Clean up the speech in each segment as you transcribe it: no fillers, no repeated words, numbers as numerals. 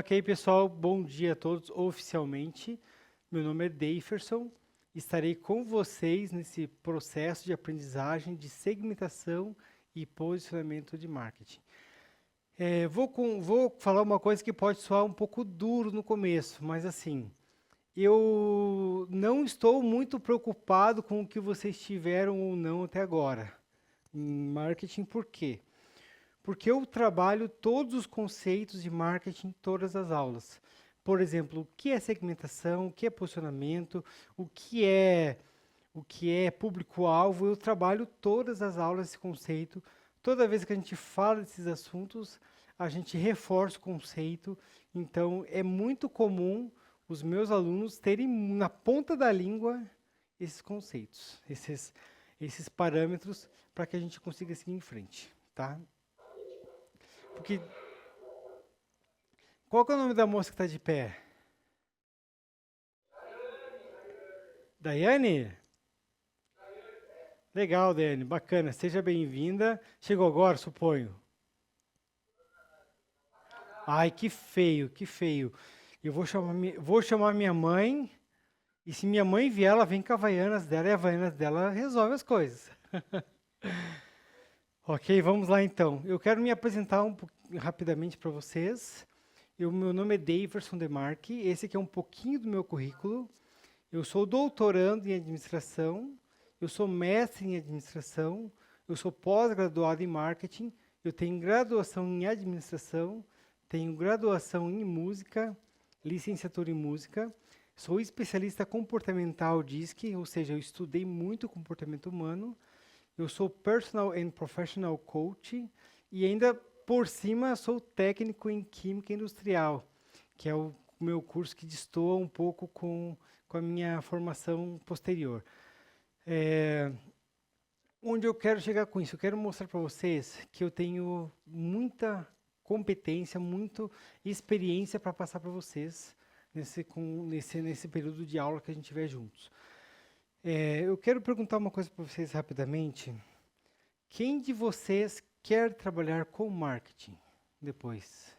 Ok, pessoal, bom dia a todos oficialmente. Meu nome é Deiferson. Estarei com vocês nesse processo de aprendizagem de segmentação e posicionamento de marketing. Vou falar uma coisa que pode soar um pouco duro no começo, mas assim, eu não estou muito preocupado com o que vocês tiveram ou não até agora em marketing. Por quê? Porque eu trabalho todos os conceitos de marketing em todas as aulas. Por exemplo, o que é segmentação, o que é posicionamento, o que é público-alvo, eu trabalho todas as aulas esse conceito. Toda vez que a gente fala desses assuntos, a gente reforça o conceito. Então, é muito comum os meus alunos terem na ponta da língua esses conceitos, esses parâmetros, para que a gente consiga seguir em frente, tá? Porque qual que é o nome da moça que está de pé? Daiane? Legal, Daiane, bacana. Seja bem-vinda. Chegou agora, suponho. Ai, que feio, que feio. Eu vou chamar minha mãe, e se minha mãe vier, ela vem com a Havaianas dela, e a Havaianas dela resolve as coisas. Ok, vamos lá então. Eu quero me apresentar rapidamente para vocês. Meu nome é Deiferson Demarque, esse aqui é um pouquinho do meu currículo. Eu sou doutorando em administração, eu sou mestre em administração, eu sou pós-graduado em marketing, eu tenho graduação em administração, tenho graduação em música, licenciatura em música, sou especialista comportamental DISC, ou seja, eu estudei muito comportamento humano, eu sou personal and professional coach e ainda por cima sou técnico em química industrial, que é o meu curso que destoa um pouco com a minha formação posterior. Onde eu quero chegar com isso? Eu quero mostrar para vocês que eu tenho muita competência, muita experiência para passar para vocês nesse período de aula que a gente tiver juntos. Eu quero perguntar uma coisa para vocês rapidamente. Quem de vocês quer trabalhar com marketing depois?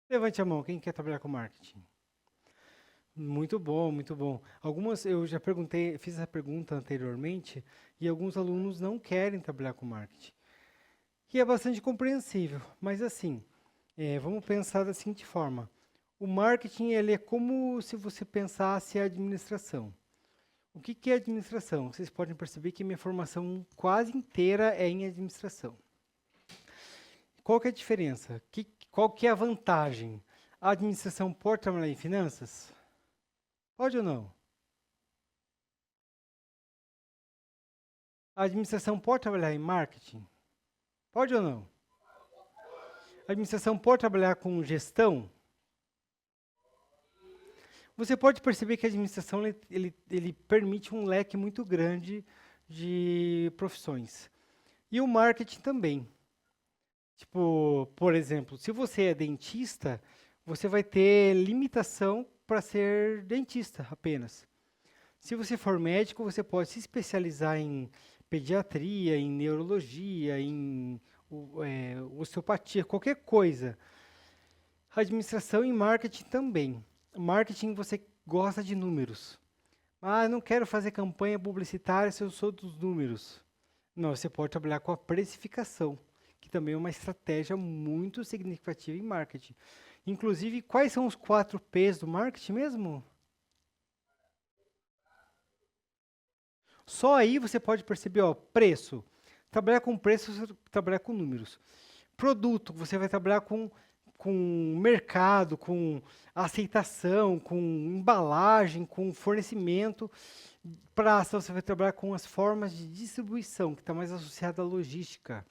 Levante a mão, quem quer trabalhar com marketing? Muito bom, muito bom. Eu já fiz essa pergunta anteriormente, e alguns alunos não querem trabalhar com marketing. Que é bastante compreensível, mas assim, vamos pensar da seguinte forma. O marketing ele é como se você pensasse a administração. O que é administração? Vocês podem perceber que minha formação quase inteira é em administração. Qual que é a diferença? Qual que é a vantagem? A administração pode trabalhar em finanças? Pode ou não? A administração pode trabalhar em marketing? Pode ou não? A administração pode trabalhar com gestão? Você pode perceber que a administração ele permite um leque muito grande de profissões. E o marketing também. Tipo, por exemplo, se você é dentista, você vai ter limitação para ser dentista apenas. Se você for médico, você pode se especializar em pediatria, em neurologia, em osteopatia, qualquer coisa. Administração e marketing também. Marketing você gosta de números. Ah, eu não quero fazer campanha publicitária se eu sou dos números. Não, você pode trabalhar com a precificação, que também é uma estratégia muito significativa em marketing. Inclusive, quais são os 4 P's do marketing mesmo? Só aí você pode perceber, ó, preço. Trabalhar com preço, você trabalhar com números. Produto, você vai trabalhar com mercado, com aceitação, com embalagem, com fornecimento. Praça, você vai trabalhar com as formas de distribuição, que está mais associada à logística.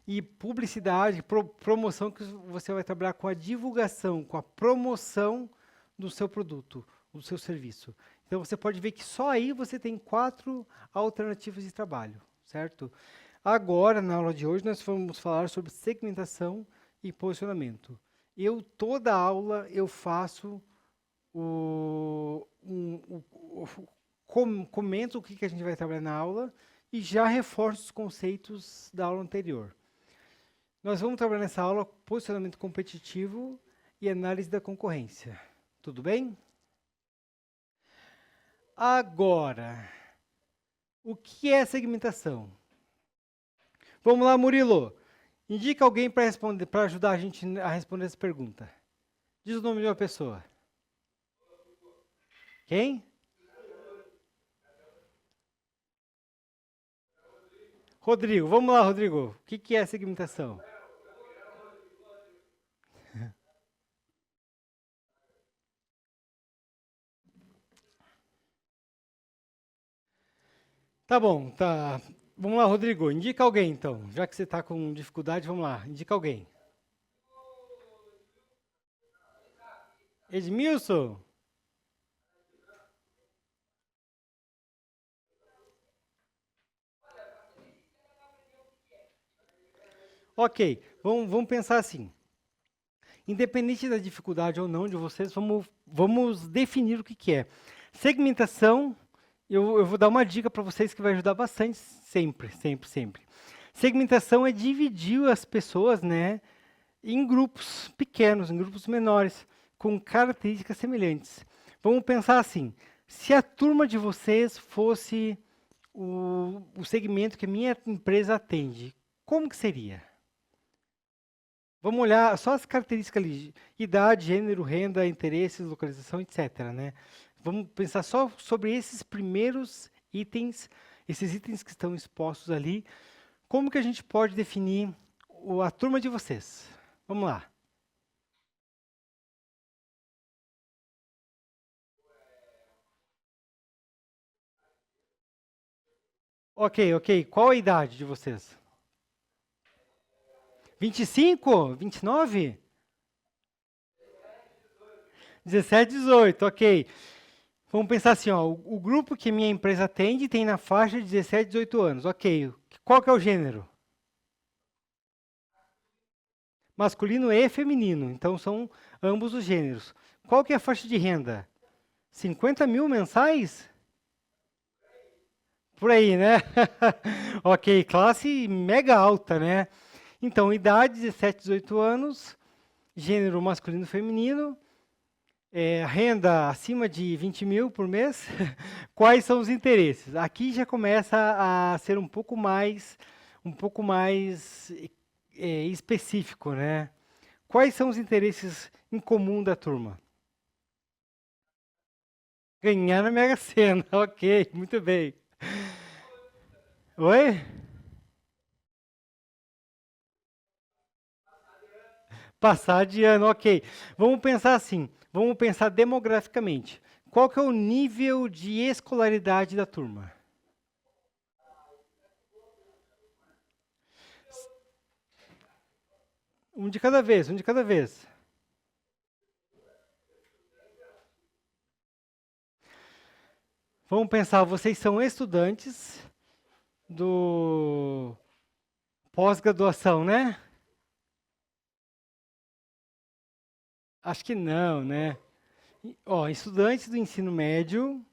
E publicidade, promoção, que você vai trabalhar com a divulgação, com a promoção do seu produto, do seu serviço. Então, você pode ver que só aí você tem 4 alternativas de trabalho, certo? Agora, na aula de hoje, nós vamos falar sobre segmentação e posicionamento. Toda aula, eu faço comento o que a gente vai trabalhar na aula e já reforço os conceitos da aula anterior. Nós vamos trabalhar nessa aula posicionamento competitivo e análise da concorrência. Tudo bem? Agora, o que é segmentação? Vamos lá, Murilo. Indica alguém para responder, para ajudar a gente a responder essa pergunta. Diz o nome de uma pessoa. Quem? Rodrigo. Vamos lá, Rodrigo. O que é segmentação? Tá bom, tá. Vamos lá, Rodrigo. Indica alguém, então. Já que você está com dificuldade, vamos lá. Indica alguém. Edmilson? Ok, vamos pensar assim. Independente da dificuldade ou não de vocês, vamos definir o que é. Segmentação, eu vou dar uma dica para vocês que vai ajudar bastante, sempre, sempre, sempre. Segmentação é dividir as pessoas, né, em grupos pequenos, em grupos menores, com características semelhantes. Vamos pensar assim, se a turma de vocês fosse o segmento que a minha empresa atende, como que seria? Vamos olhar só as características ali, idade, gênero, renda, interesses, localização, etc. Né? Vamos pensar só sobre esses primeiros itens, esses itens que estão expostos ali. Como que a gente pode definir a turma de vocês? Vamos lá. Ok. Qual a idade de vocês? 25? 29? 17, 18, ok. Vamos pensar assim, ó, o grupo que minha empresa atende tem na faixa de 17, 18 anos, ok. Qual que é o gênero? Masculino e feminino, então são ambos os gêneros. Qual que é a faixa de renda? 50 mil mensais? Por aí, né? Ok, classe mega alta, né? Então, idade 17, 18 anos, gênero masculino e feminino, renda acima de 20 mil por mês. Quais são os interesses? Aqui já começa a ser um pouco mais específico, né? Quais são os interesses em comum da turma? Ganhar na Mega Sena, ok, muito bem. Oi? Passar de ano, ok. Vamos pensar assim, vamos pensar demograficamente. Qual que é o nível de escolaridade da turma? Um de cada vez, um de cada vez. Vamos pensar, vocês são estudantes do pós-graduação, né? Acho que não, né? Ó, estudantes do ensino médio,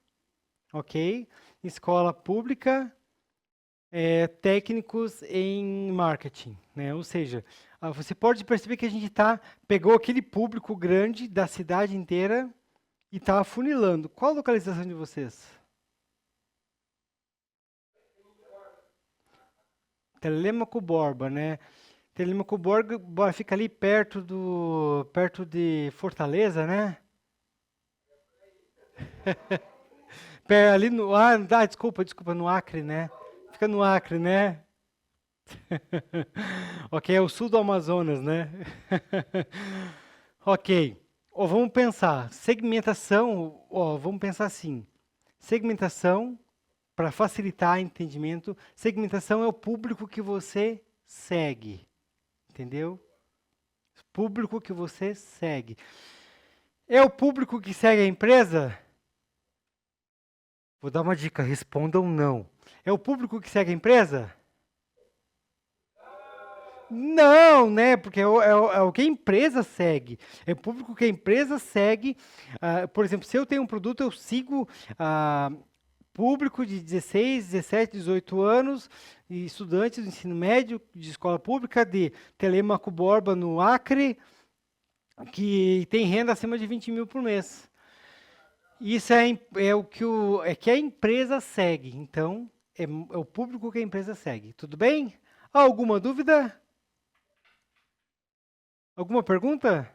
ok? Escola pública, técnicos em marketing, né? Ou seja, você pode perceber que a gente pegou aquele público grande da cidade inteira e está afunilando. Qual a localização de vocês? Telêmaco Borba, né? Telêmaco Borba fica ali perto de Fortaleza, né? Ali no, desculpa, no Acre, né? Fica no Acre, né? Ok, é o sul do Amazonas, né? Ok. Ó, vamos pensar. Segmentação, ó, vamos pensar assim. Segmentação, para facilitar o entendimento, segmentação é o público que você segue. Entendeu? Público que você segue. É o público que segue a empresa? Vou dar uma dica, respondam não. É o público que segue a empresa? Não, né? Porque é o que a empresa segue. É o público que a empresa segue. Por exemplo, se eu tenho um produto, eu sigo público de 16, 17, 18 anos, e estudantes do ensino médio de escola pública de Telêmaco Borba, no Acre, que tem renda acima de 20 mil por mês. Isso é o que é que a empresa segue. Então, é o público que a empresa segue. Tudo bem? Alguma dúvida? Alguma pergunta?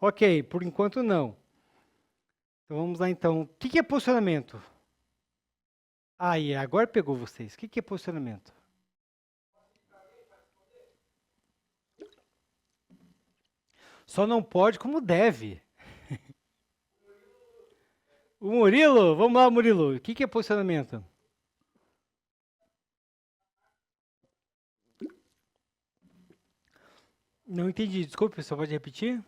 Ok, por enquanto não. Então vamos lá então. O que é posicionamento? Aí, agora pegou vocês. O que é posicionamento? Só não pode como deve. O Murilo, vamos lá, Murilo. O que é posicionamento? Não entendi, desculpe, pessoal, pode repetir?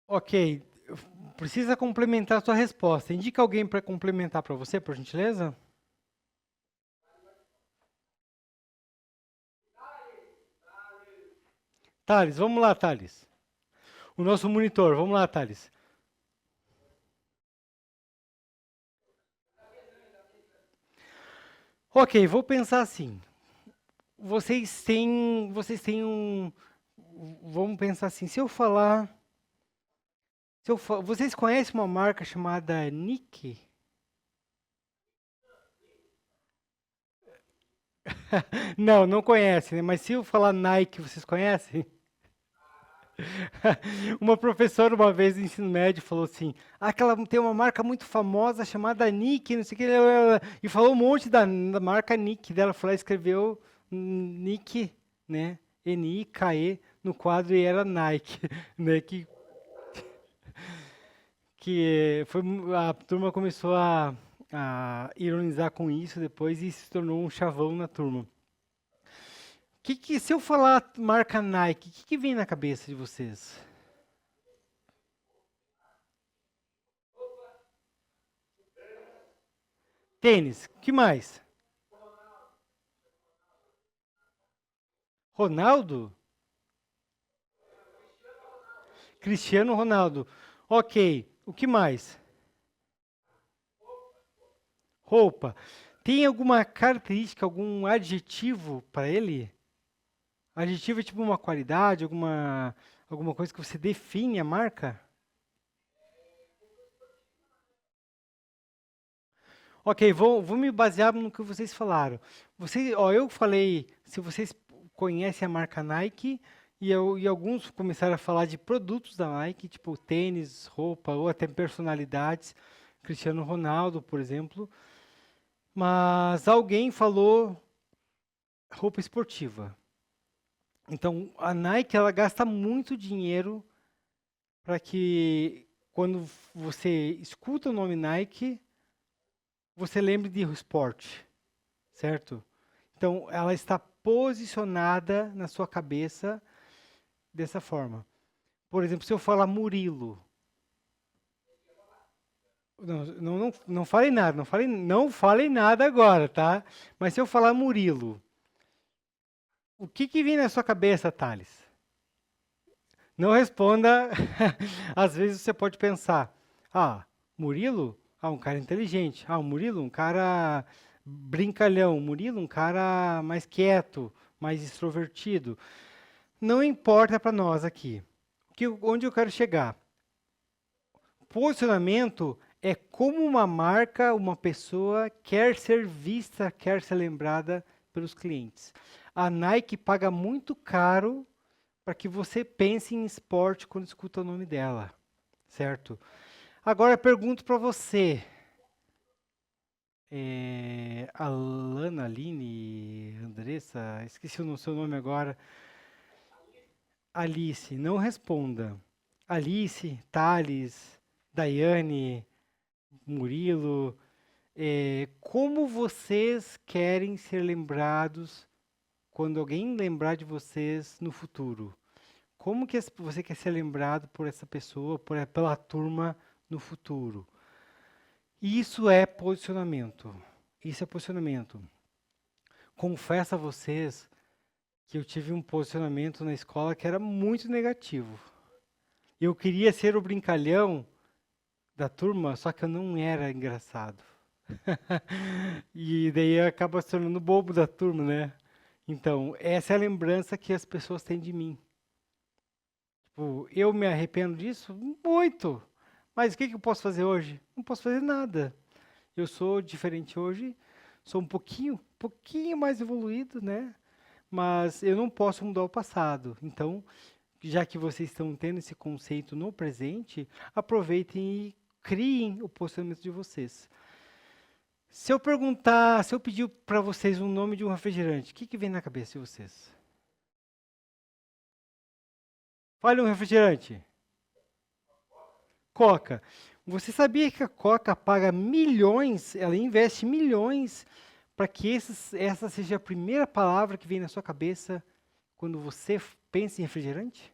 Ok, precisa complementar a sua resposta. Indica alguém para complementar para você, por gentileza? Thales, vamos lá, Thales. O nosso monitor, vamos lá, Thales. Ok, vou pensar assim. Vocês têm um, vamos pensar assim, vocês conhecem uma marca chamada Nike? Não, não conhecem, né? Mas se eu falar Nike, vocês conhecem? Uma professora uma vez do ensino médio falou assim: aquela tem uma marca muito famosa chamada Nike, não sei o que, e falou um monte da marca Nike dela, foi lá e escreveu Nike, né? Nike no quadro e era Nike, né? Que foi a turma começou a ironizar com isso depois e se tornou um chavão na turma. Se eu falar marca Nike, o que vem na cabeça de vocês? Tênis, que mais? Ronaldo? Cristiano Ronaldo. Ok, o que mais? Roupa. Tem alguma característica, algum adjetivo para ele? Adjetivo é tipo uma qualidade, alguma coisa que você define a marca? Ok, vou me basear no que vocês falaram. Eu falei, se vocês conhecem a marca Nike, e alguns começaram a falar de produtos da Nike, tipo tênis, roupa, ou até personalidades, Cristiano Ronaldo, por exemplo. Mas alguém falou roupa esportiva. Então, a Nike, ela gasta muito dinheiro para que, quando você escuta o nome Nike, você lembre de esporte, certo? Então, ela está posicionada na sua cabeça dessa forma. Por exemplo, se eu falar Murilo, não falei nada, não falei nada agora, tá? Mas se eu falar Murilo, o que vem na sua cabeça, Thales? Não responda. Às vezes você pode pensar: ah, Murilo? Ah, um cara inteligente. Ah, o Murilo, um cara brincalhão. Murilo, um cara mais quieto, mais extrovertido. Não importa para nós aqui. Onde eu quero chegar? Posicionamento é como uma marca, uma pessoa quer ser vista, quer ser lembrada pelos clientes. A Nike paga muito caro para que você pense em esporte quando escuta o nome dela, certo? Agora eu pergunto para você, Alana, Aline, Andressa, esqueci o seu nome agora. Alice, não responda. Alice, Thales, Daiane, Murilo, como vocês querem ser lembrados quando alguém lembrar de vocês no futuro? Como que você quer ser lembrado por essa pessoa, pela turma no futuro? Isso é posicionamento. Isso é posicionamento. Confesso a vocês que eu tive um posicionamento na escola que era muito negativo. Eu queria ser o brincalhão da turma, só que eu não era engraçado. E daí acaba se tornando o bobo da turma, né? Então, essa é a lembrança que as pessoas têm de mim. Tipo, eu me arrependo disso? Muito! Mas o que eu posso fazer hoje? Não posso fazer nada. Eu sou diferente hoje, sou pouquinho mais evoluído, né? Mas eu não posso mudar o passado. Então, já que vocês estão tendo esse conceito no presente, aproveitem e criem o posicionamento de vocês. Se eu pedir para vocês um nome de um refrigerante, o que vem na cabeça de vocês? Fale um refrigerante. Coca. Você sabia que a Coca paga milhões, ela investe milhões para que essa seja a primeira palavra que vem na sua cabeça quando você pensa em refrigerante?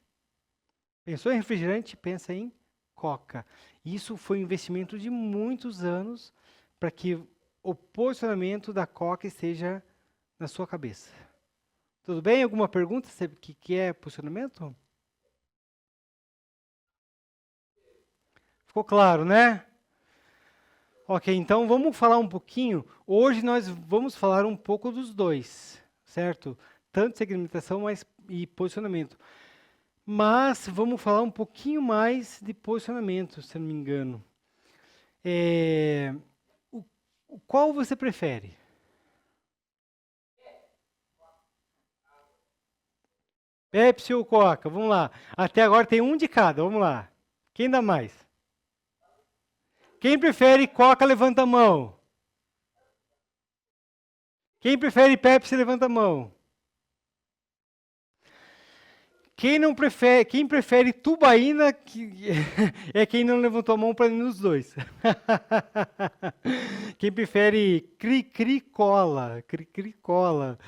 Pensou em refrigerante, pensa em Coca. Isso foi um investimento de muitos anos para que o posicionamento da Coca esteja na sua cabeça. Tudo bem? Alguma pergunta sobre o que é posicionamento? Ficou claro, né? Ok, então vamos falar um pouquinho. Hoje nós vamos falar um pouco dos dois, certo? Tanto segmentação e posicionamento. Mas vamos falar um pouquinho mais de posicionamento, se eu não me engano. É, qual você prefere? Pepsi ou Coca? Vamos lá. Até agora tem um de cada, vamos lá. Quem dá mais? Quem prefere Coca, levanta a mão. Quem prefere Pepsi, levanta a mão. Quem prefere tubaína, é quem não levantou a mão para nenhum dos dois. Quem prefere cri-cri cola, cri-cri cola,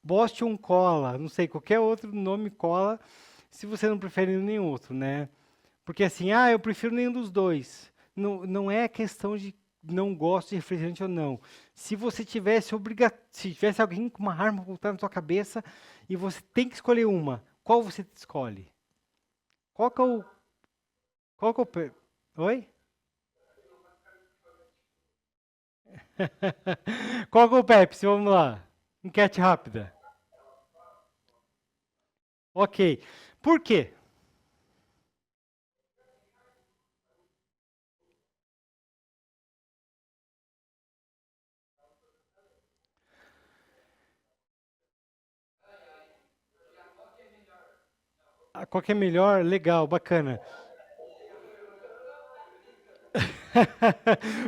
Boston cola, não sei, qualquer outro nome cola, se você não prefere nenhum outro, né? Porque assim, eu prefiro nenhum dos dois. Não, não é questão de não gosto de refrigerante ou não. Se tivesse alguém com uma arma apontada na sua cabeça e você tem que escolher uma, qual você escolhe? Qual que é o qual que é Oi? Qual que é o Pepsi? Vamos lá. Enquete rápida. Ok. Por quê? Qual que é melhor? Legal, bacana.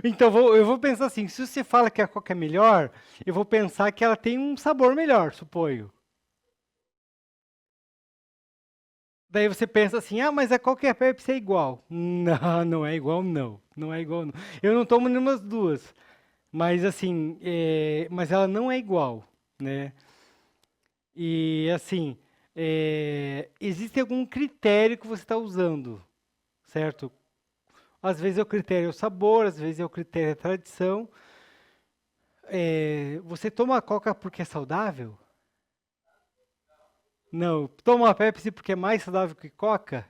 Então eu vou pensar assim, se você fala que a Coca é melhor, eu vou pensar que ela tem um sabor melhor, suponho. Daí você pensa assim, mas a Coca e a Pepsi é igual. Não, não é igual não. Não é igual não. Eu não tomo nenhuma das duas. Mas assim, mas ela não é igual, né? E assim, existe algum critério que você está usando, certo? Às vezes é o critério é o sabor, às vezes é o critério é a tradição. Você toma a Coca porque é saudável? Não. Toma a Pepsi porque é mais saudável que Coca?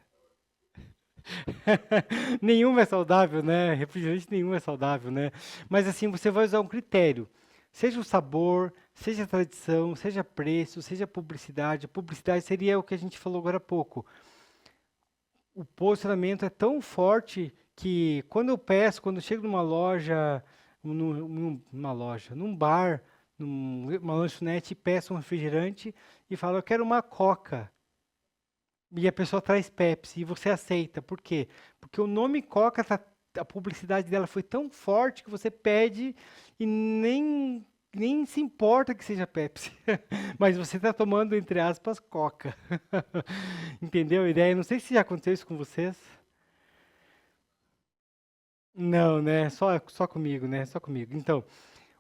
Nenhum é saudável, né? Refrigerante nenhum é saudável, né? Mas assim, você vai usar um critério. Seja o sabor, seja a tradição, seja preço, seja publicidade. A publicidade seria o que a gente falou agora há pouco. O posicionamento é tão forte que quando eu chego numa loja, num bar, numa lanchonete, peço um refrigerante e falo, eu quero uma Coca. E a pessoa traz Pepsi e você aceita. Por quê? Porque o nome Coca, a publicidade dela foi tão forte que você pede e nem se importa que seja Pepsi. Mas você está tomando, entre aspas, Coca. Entendeu a ideia? Não sei se já aconteceu isso com vocês. Não, né? Só comigo, né? Só comigo. Então,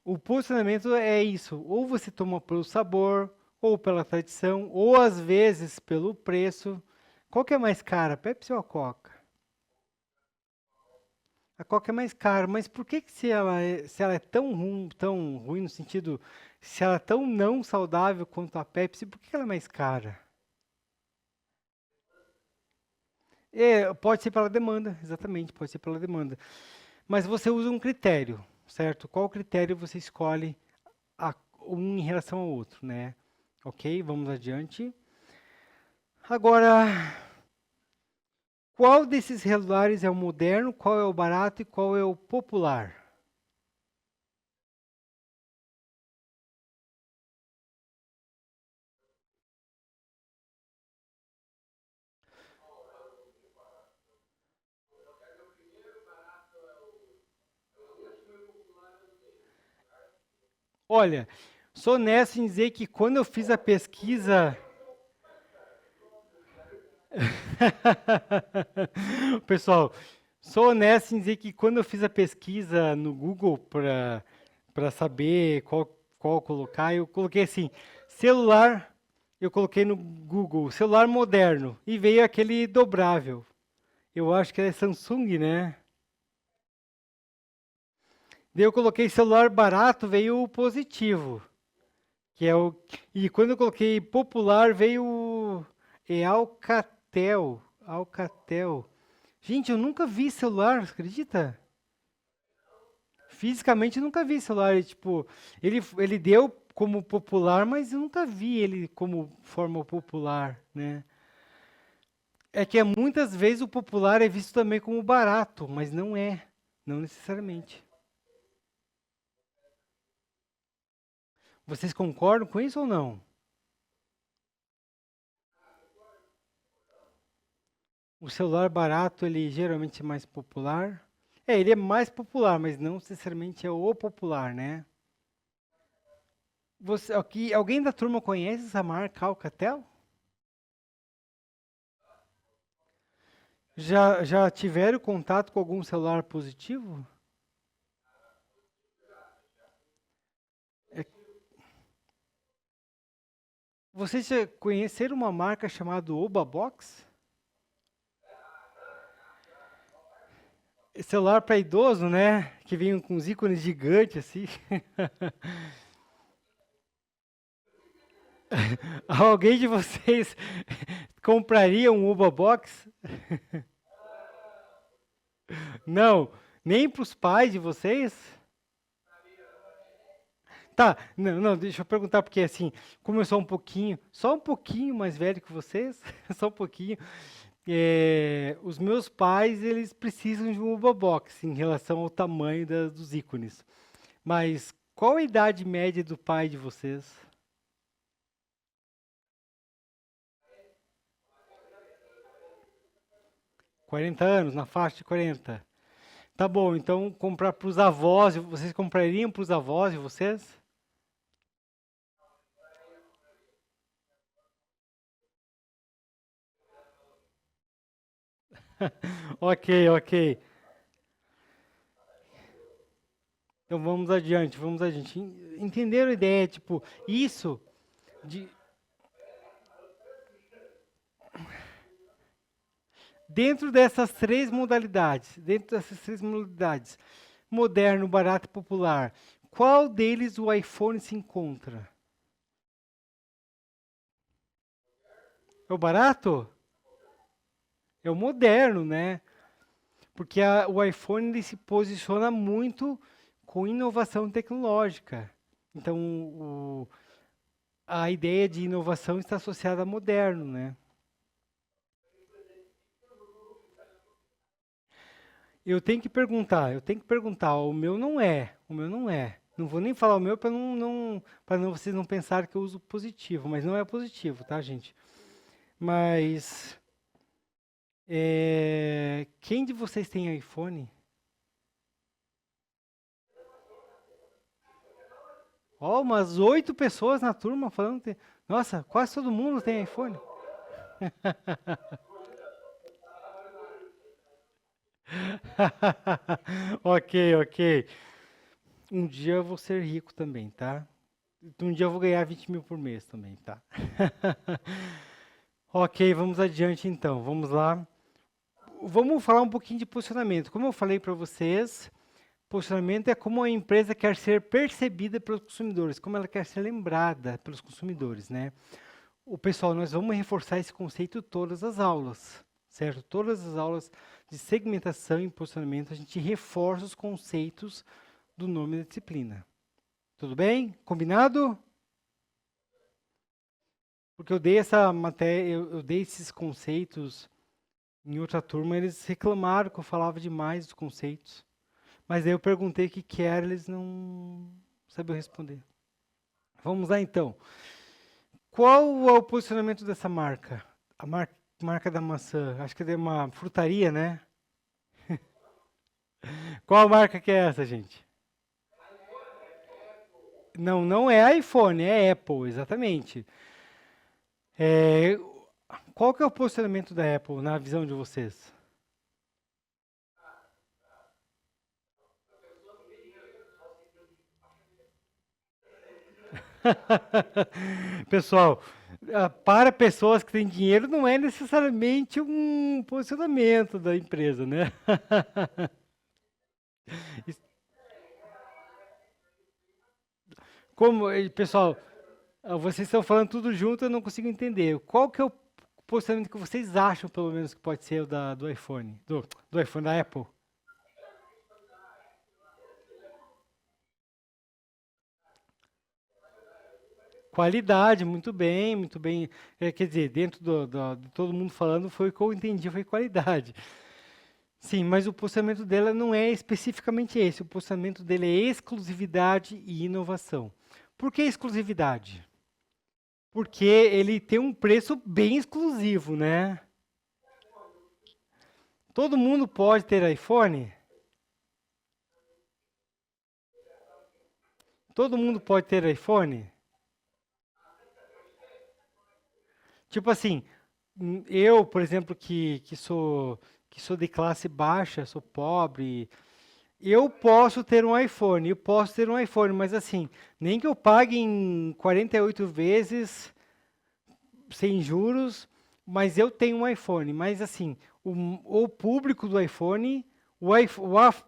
o posicionamento é isso. Ou você toma pelo sabor, ou pela tradição, ou às vezes pelo preço. Qual que é mais cara, Pepsi ou a Coca? A Coca é mais cara, mas por que que se ela é tão ruim no sentido, se ela é tão não saudável quanto a Pepsi, por que que ela é mais cara? É, pode ser pela demanda, exatamente, pode ser pela demanda. Mas você usa um critério, certo? Qual critério você escolhe um em relação ao outro, né? Ok, vamos adiante. Agora, qual desses celulares é o moderno, qual é o barato e qual é o popular? Olha, sou honesto em dizer que quando eu fiz a pesquisa. Pessoal, sou honesto em dizer que quando eu fiz a pesquisa no Google para saber qual colocar, eu coloquei assim, celular, eu coloquei no Google, celular moderno, e veio aquele dobrável. Eu acho que é Samsung, né? Daí eu coloquei celular barato, veio o positivo, que é o. E quando eu coloquei popular, veio Alcatel. Alcatel. Gente, eu nunca vi celular, acredita? Fisicamente eu nunca vi celular. Tipo, ele deu como popular, mas eu nunca vi ele como forma popular, né? É que muitas vezes o popular é visto também como barato, mas não é. Não necessariamente. Vocês concordam com isso ou não? O celular barato, ele geralmente é mais popular. É, ele é mais popular, mas não necessariamente é o popular, né? Você, aqui, alguém da turma conhece essa marca Alcatel? Já tiveram contato com algum celular positivo? É, vocês já conheceram uma marca chamada Obabox? É celular para idoso, né? Que vem com os ícones gigantes assim. Alguém de vocês compraria um Obabox? Não, nem para os pais de vocês? Tá, não, não, deixa eu perguntar, porque assim, como eu sou um pouquinho, só um pouquinho mais velho que vocês, só um pouquinho, os meus pais, eles precisam de um Uba Box em relação ao tamanho dos ícones. Mas qual a idade média do pai de vocês? 40 anos, na faixa de 40. Tá bom, então comprar para os avós, vocês comprariam para os avós de vocês? Ok, ok. Então vamos adiante, vamos adiante. Entenderam a ideia? Tipo, isso de, dentro dessas três modalidades, moderno, barato e popular, qual deles o iPhone se encontra? É o barato? É o moderno, né? Porque o iPhone ele se posiciona muito com inovação tecnológica. Então, a ideia de inovação está associada a moderno, né? Eu tenho que perguntar, o meu não é. Não vou nem falar o meu para para não vocês não pensarem que eu uso positivo, mas não é positivo, tá, gente? Mas quem de vocês tem iPhone? Ó, umas 8 pessoas na turma falando que, nossa, quase todo mundo tem iPhone. Ok, ok. Um dia eu vou ser rico também, tá? Um dia eu vou ganhar 20 mil por mês também, tá? Ok, vamos adiante então. Vamos lá. vamos falar um pouquinho de posicionamento. Como eu falei para vocês, posicionamento é como a empresa quer ser percebida pelos consumidores, como ela quer ser lembrada pelos consumidores, né? O pessoal, nós vamos reforçar esse conceito todas as aulas, certo? Todas as aulas de segmentação e posicionamento, a gente reforça os conceitos do nome da disciplina. Tudo bem? Combinado? Porque eu dei essa matéria, eu dei esses conceitos em outra turma, eles reclamaram que eu falava demais dos conceitos. Mas aí eu perguntei o que que era, eles não sabiam responder. Vamos lá então. Qual é o posicionamento dessa marca? A marca da maçã. Acho que é uma frutaria, né? Qual marca que é essa, gente? Não, não é iPhone, é Apple, exatamente. É, qual que é o posicionamento da Apple na visão de vocês? Pessoal, para pessoas que têm dinheiro não é necessariamente um posicionamento da empresa, né? Como, pessoal, vocês estão falando tudo junto, eu não consigo entender. Qual que é o posicionamento que vocês acham, pelo menos, que pode ser o do iPhone, do iPhone da Apple? Qualidade, muito bem, muito bem. Quer dizer, dentro de todo mundo falando, foi o que eu entendi, foi qualidade. Sim, mas o posicionamento dela não é especificamente esse. O posicionamento dele é exclusividade e inovação. Por que exclusividade? Porque ele tem um preço bem exclusivo, né? Todo mundo pode ter iPhone? Todo mundo pode ter iPhone? Tipo assim, eu, por exemplo, que sou de classe baixa, sou pobre, eu posso ter um iPhone, eu posso ter um iPhone, mas assim, nem que eu pague em 48 vezes sem juros, mas eu tenho um iPhone. Mas assim, o público do iPhone,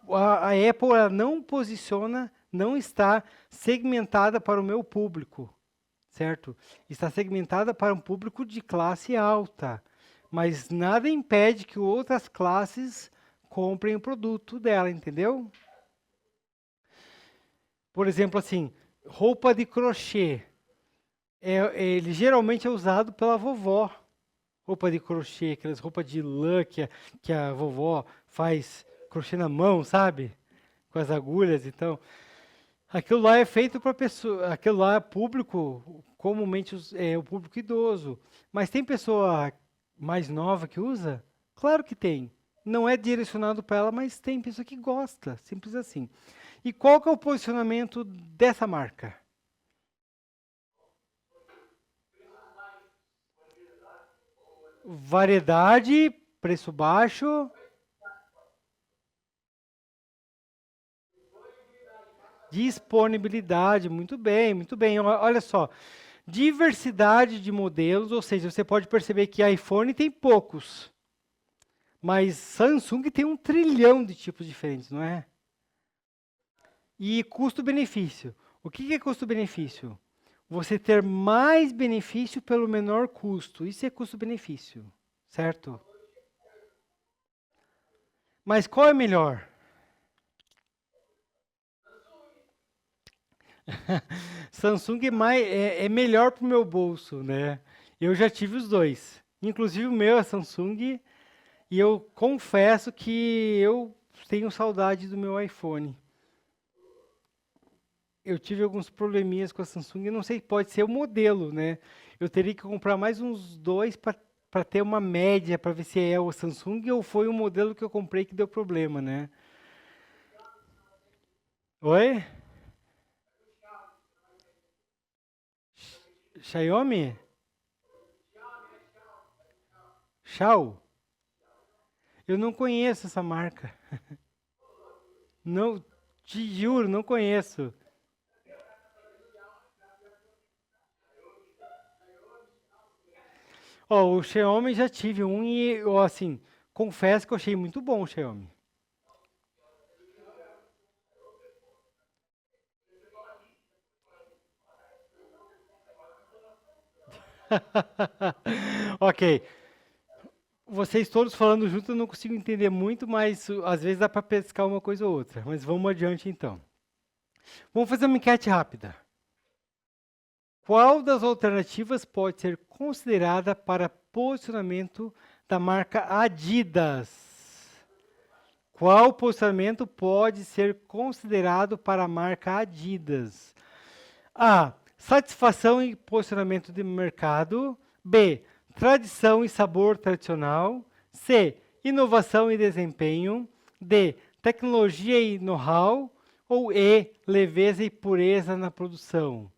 a Apple ela não posiciona, não está segmentada para o meu público, certo? Está segmentada para um público de classe alta, mas nada impede que outras classes comprem o produto dela, entendeu? Por exemplo, assim, roupa de crochê. Ele geralmente é usado pela vovó. Roupa de crochê, aquelas roupas de lã que a vovó faz crochê na mão, sabe? Com as agulhas, então. Aquilo lá é feito para pessoa, aquilo lá é público, comumente é o público idoso. Mas tem pessoa mais nova que usa? Claro que tem. Não é direcionado para ela, mas tem pessoa que gosta, simples assim. E qual que é o posicionamento dessa marca? Variedade, preço baixo, disponibilidade. Muito bem, muito bem. Olha só, diversidade de modelos, ou seja, você pode perceber que iPhone tem poucos, mas Samsung tem 1 trilhão de tipos diferentes, não é? E custo-benefício. O que que é custo-benefício? Você ter mais benefício pelo menor custo. Isso é custo-benefício, certo? Mas qual é melhor? Samsung é melhor para o meu bolso, né? Eu já tive os dois. Inclusive o meu é Samsung e eu confesso que eu tenho saudade do meu iPhone. Eu tive alguns probleminhas com a Samsung, eu não sei, pode ser o modelo, né? Eu teria que comprar mais uns dois para ter uma média, para ver se é o Samsung ou foi o modelo que eu comprei que deu problema, né? Oi? Xiaomi? Xiao? Eu não conheço essa marca. Não, te juro, não conheço. Ó, o Xiaomi já tive um e, ó, assim, Confesso que eu achei muito bom o Xiaomi. Ok. Vocês todos falando junto, eu não consigo entender muito, mas às vezes dá para pescar uma coisa ou outra. Mas vamos adiante então. Vamos fazer uma enquete rápida. Qual das alternativas pode ser considerada para posicionamento da marca Adidas? Qual posicionamento pode ser considerado para a marca Adidas? A. Satisfação e posicionamento de mercado. B. Tradição e sabor tradicional. C. Inovação e desempenho. D. Tecnologia e know-how. Ou E. Leveza e pureza na produção.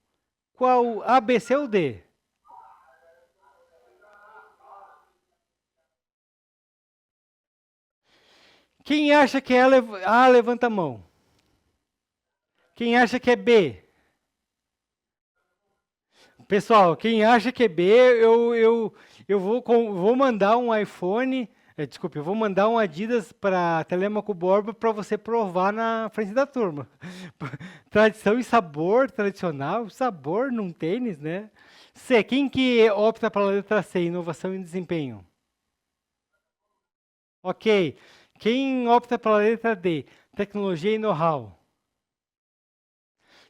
Qual A, B, C ou D? Quem acha que é A, levanta a mão. Quem acha que é B? Pessoal, quem acha que é B, eu vou mandar um iPhone, desculpe, eu vou mandar um Adidas para Telêmaco Borba para você provar na frente da turma. Tradição e sabor tradicional, sabor num tênis, né? C, quem que opta pela letra C, inovação e desempenho? Ok. Quem opta pela letra D, tecnologia e know-how?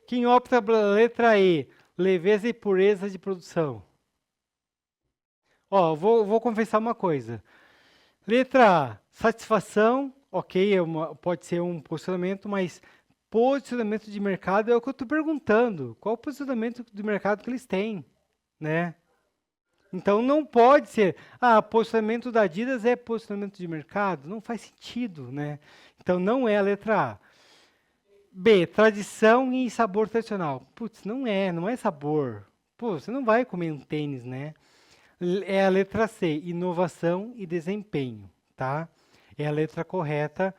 Quem opta pela letra E, leveza e pureza de produção? Ó, vou confessar uma coisa. Letra A, satisfação, ok, pode ser um posicionamento, mas posicionamento de mercado é o que eu estou perguntando. Qual o posicionamento de mercado que eles têm, né? Então não pode ser, posicionamento da Adidas é posicionamento de mercado, não faz sentido, né? Então não é a letra A. B, tradição e sabor tradicional. Putz, não é sabor. Pô, você não vai comer um tênis, né? É a letra C, inovação e desempenho, tá? É a letra correta.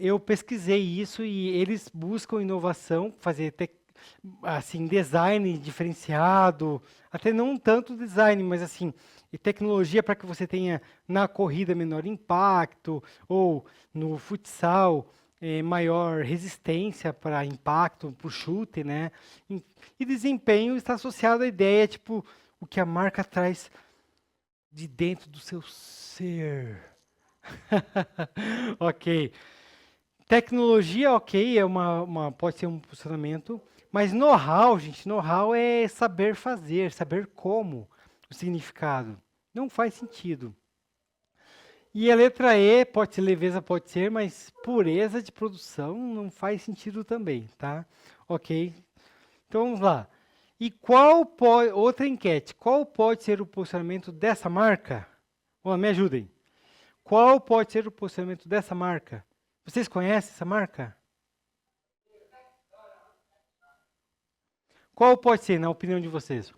Eu pesquisei isso e eles buscam inovação, fazer assim design diferenciado, até não tanto design, mas assim, e tecnologia para que você tenha na corrida menor impacto ou no futsal maior resistência para impacto, para o chute, né? E desempenho está associado à ideia, tipo, o que a marca traz de dentro do seu ser. Ok. Tecnologia, ok, pode ser um posicionamento, mas know-how, gente, know-how é saber fazer, saber como, o significado. Não faz sentido. E a letra E, pode ser leveza, pode ser, mas pureza de produção não faz sentido também, tá? Ok, então vamos lá. E outra enquete, qual pode ser o posicionamento dessa marca? Me ajudem. Qual pode ser o posicionamento dessa marca? Vocês conhecem essa marca? Qual pode ser, na opinião de vocês?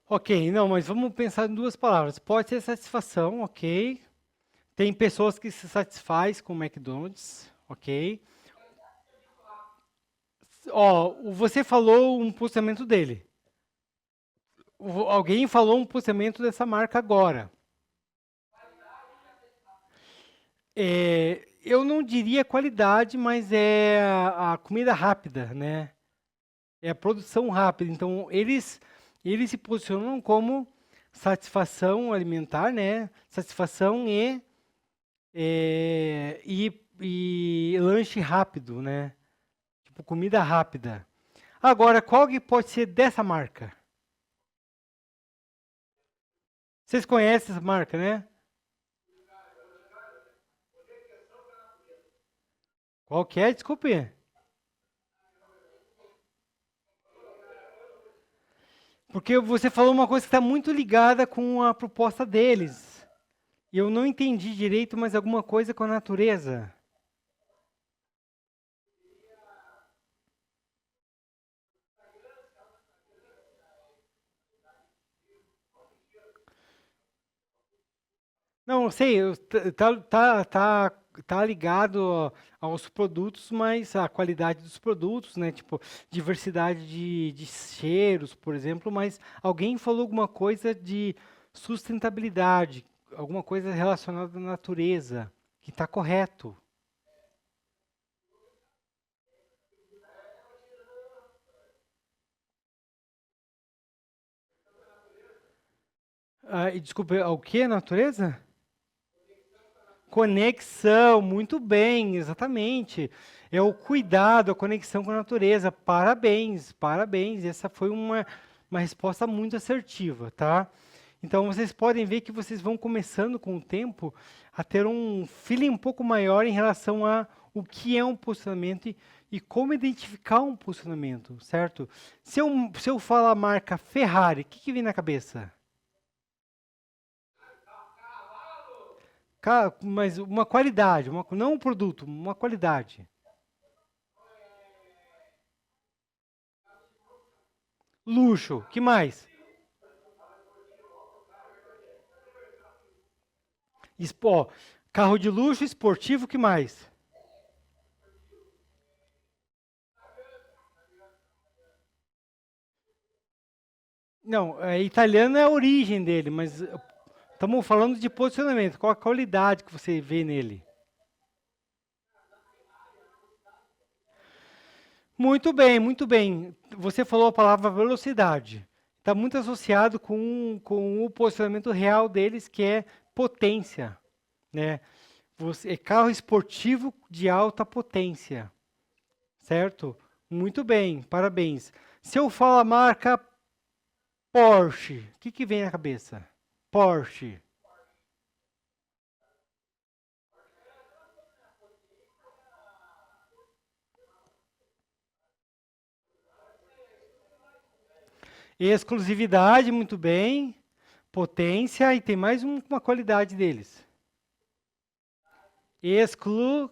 Ok, não, mas vamos pensar em duas palavras. Pode ser satisfação, ok. Tem pessoas que se satisfaz com o McDonald's, ok. Ó, você falou um posicionamento dele. Alguém falou um posicionamento dessa marca agora. Eu não diria qualidade, mas é a comida rápida, né? É a produção rápida. Então, eles se posicionam como satisfação alimentar, né? Satisfação e lanche rápido, né? Tipo, comida rápida. Agora, qual que pode ser dessa marca? Vocês conhecem essa marca, né? Qual que é? Desculpe. Porque você falou uma coisa que está muito ligada com a proposta deles. E eu não entendi direito, mas alguma coisa com a natureza. Não, eu sei, tá ligado aos produtos, mas a qualidade dos produtos, né? Tipo, diversidade de cheiros, por exemplo, mas alguém falou alguma coisa de sustentabilidade, alguma coisa relacionada à natureza, que está correto. Ah, e desculpa, o que, natureza? Conexão, muito bem, exatamente. É o cuidado, a conexão com a natureza. Parabéns, parabéns. Essa foi uma resposta muito assertiva, tá? Então vocês podem ver que vocês vão começando com o tempo a ter um feeling um pouco maior em relação a o que é um posicionamento e como identificar um posicionamento, certo? Se eu falar a marca Ferrari, o que, que vem na cabeça? Mas uma qualidade, não um produto, uma qualidade. Luxo, que mais? Ó, carro de luxo, esportivo, que mais? Não, italiano é a origem dele, mas estamos falando de posicionamento. Qual a qualidade que você vê nele? Muito bem, muito bem. Você falou a palavra velocidade. Está muito associado com o posicionamento real deles, que é potência, né? É carro esportivo de alta potência, certo? Muito bem, parabéns. Se eu falo a marca Porsche, o que, que vem na cabeça? Porsche. Exclusividade, muito bem. Potência e tem mais uma qualidade deles. Exclu,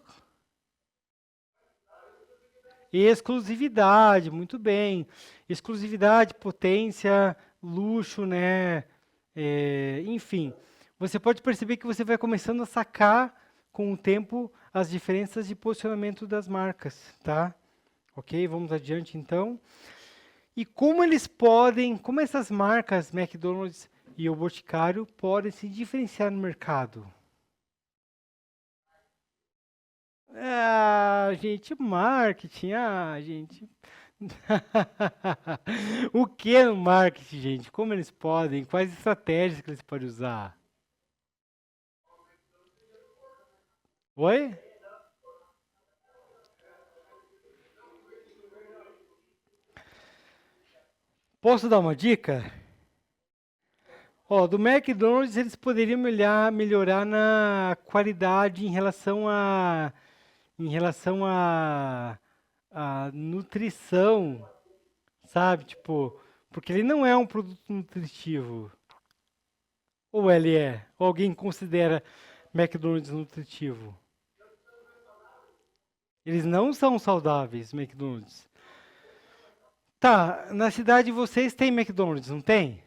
exclusividade, muito bem. Exclusividade, potência, luxo, né? Enfim, você pode perceber que você vai começando a sacar com o tempo as diferenças de posicionamento das marcas, tá? Ok, vamos adiante então. E como essas marcas, McDonald's e o Boticário, podem se diferenciar no mercado? Ah, gente, marketing, gente. O que é o marketing, gente? Como eles podem? Quais estratégias que eles podem usar? Oi? Posso dar uma dica? Ó, do McDonald's eles poderiam melhorar na qualidade em relação a nutrição, sabe? Tipo, porque ele não é um produto nutritivo. Ou ele é? Ou alguém considera McDonald's nutritivo? Eles não são saudáveis, McDonald's. Tá, na cidade de vocês tem McDonald's, não tem?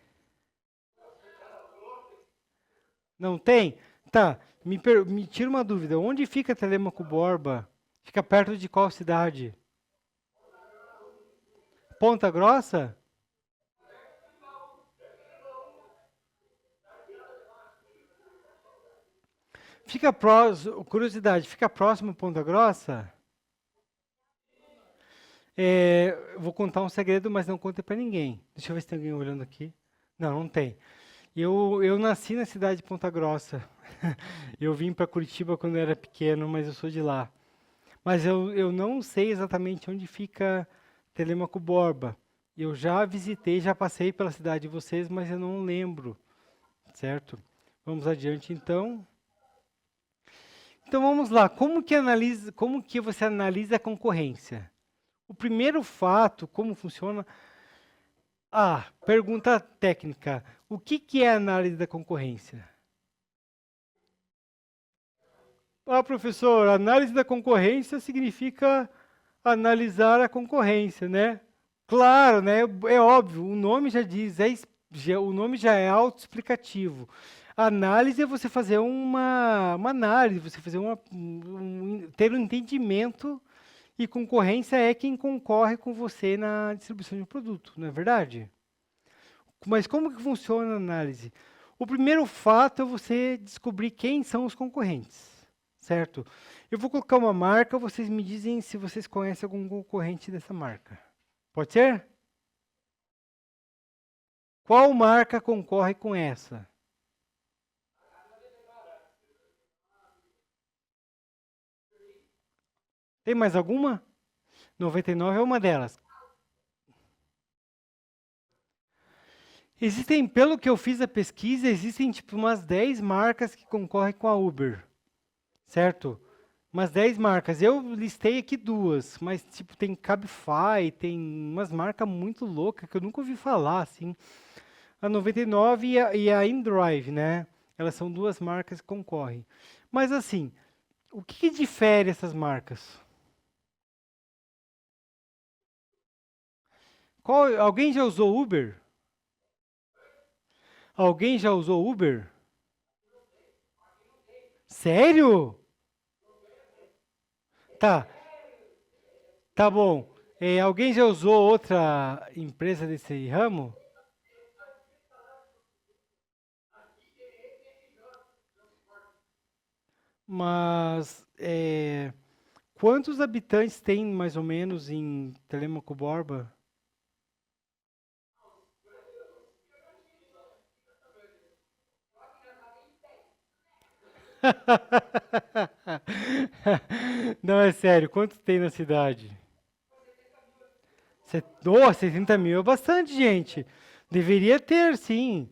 Não tem? Tá, me tira uma dúvida. Onde fica Telêmaco Borba? Fica perto de qual cidade? Ponta Grossa? Curiosidade, fica próximo a Ponta Grossa? Vou contar um segredo, mas não conte para ninguém. Deixa eu ver se tem alguém olhando aqui. Não, não tem. Eu nasci na cidade de Ponta Grossa. Eu vim para Curitiba quando eu era pequeno, mas eu sou de lá. Mas eu não sei exatamente onde fica Telêmaco Borba. Eu já visitei, já passei pela cidade de vocês, mas eu não lembro, certo? Vamos adiante então. Então vamos lá. Como que você analisa a concorrência? O primeiro fato, como funciona? Pergunta técnica. O que que é a análise da concorrência? Professor, análise da concorrência significa analisar a concorrência, né? Claro, né? É óbvio, o nome já diz, o nome já é autoexplicativo. Análise é você fazer uma análise, você fazer ter um entendimento, e concorrência é quem concorre com você na distribuição de um produto, não é verdade? Mas como que funciona a análise? O primeiro fato é você descobrir quem são os concorrentes, certo? Eu vou colocar uma marca, vocês me dizem se vocês conhecem algum concorrente dessa marca. Pode ser? Qual marca concorre com essa? Tem mais alguma? 99 é uma delas. Existem, pelo que eu fiz a pesquisa, existem tipo umas 10 marcas que concorrem com a Uber, certo? Umas 10 marcas. Eu listei aqui duas, mas tipo tem Cabify, tem umas marcas muito loucas que eu nunca ouvi falar, assim. A 99 e a InDrive, né? Elas são duas marcas que concorrem. Mas assim, o que difere essas marcas? Alguém já usou Uber? Alguém já usou Uber? Sério? Tá, tá bom. Alguém já usou outra empresa desse ramo? Mas quantos habitantes tem mais ou menos em Telêmaco Borba? Não, é sério, quanto tem na cidade? Oh, 60 mil é bastante, gente. Deveria ter, sim,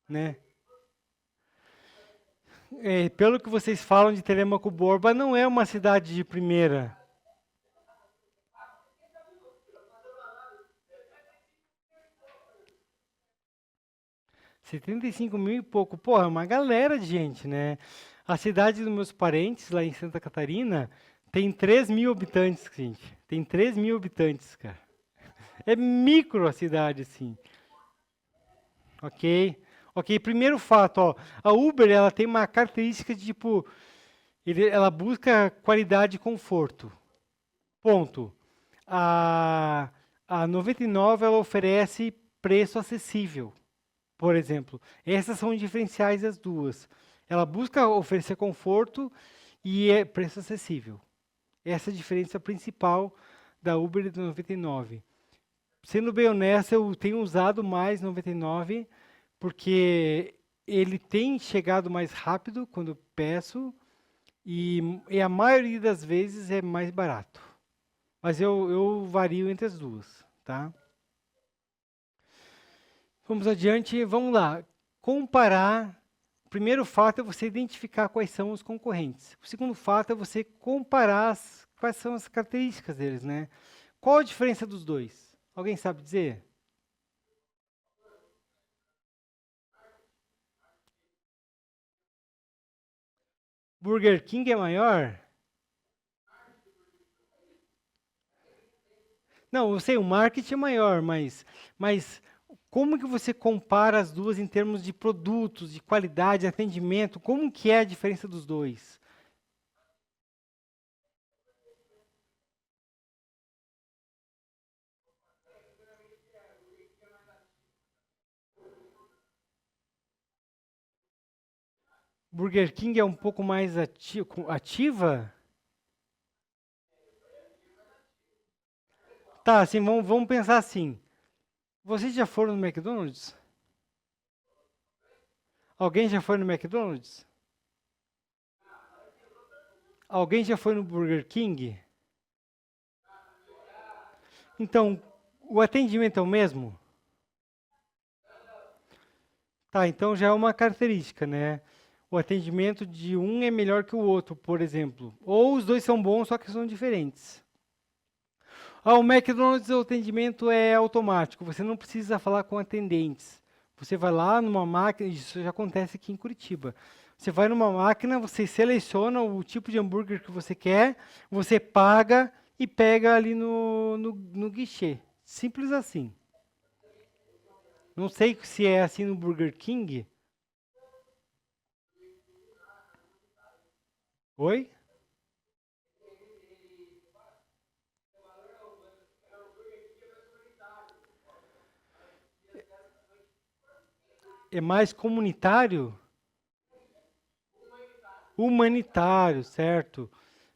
né? Pelo que vocês falam de Telêmaco Borba, não é uma cidade de primeira. 75 mil e pouco. Porra, é uma galera de gente, né? A cidade dos meus parentes, lá em Santa Catarina, tem 3 mil habitantes, gente. Tem 3 mil habitantes, cara. É micro a cidade, assim. Ok? Ok, primeiro fato, ó. A Uber, ela tem uma característica de, tipo, ela busca qualidade e conforto. Ponto. A, a 99, ela oferece preço acessível. Por exemplo, essas são diferenciais das duas. Ela busca oferecer conforto e é preço acessível. Essa é a diferença principal da Uber e da 99. Sendo bem honesto, eu tenho usado mais 99 porque ele tem chegado mais rápido quando eu peço e a maioria das vezes é mais barato. Mas eu vario entre as duas, tá? Vamos adiante, vamos lá. Comparar. O primeiro fato é você identificar quais são os concorrentes. O segundo fato é você comparar quais são as características deles, né? Qual a diferença dos dois? Alguém sabe dizer? Burger King é maior? Não, eu sei, o marketing é maior, mas como que você compara as duas em termos de produtos, de qualidade, atendimento? Como que é a diferença dos dois? Burger King é um pouco mais ativa? Tá, assim, vamos pensar assim. Vocês já foram no McDonald's? Alguém já foi no McDonald's? Alguém já foi no Burger King? Então, o atendimento é o mesmo? Tá, então já é uma característica, né? O atendimento de um é melhor que o outro, por exemplo. Ou os dois são bons, só que são diferentes. O McDonald's, o atendimento é automático, você não precisa falar com atendentes. Você vai lá numa máquina, isso já acontece aqui em Curitiba. Você vai numa máquina, você seleciona o tipo de hambúrguer que você quer, você paga e pega ali no guichê. Simples assim. Não sei se é assim no Burger King. Oi? É mais comunitário? Humanitário, certo?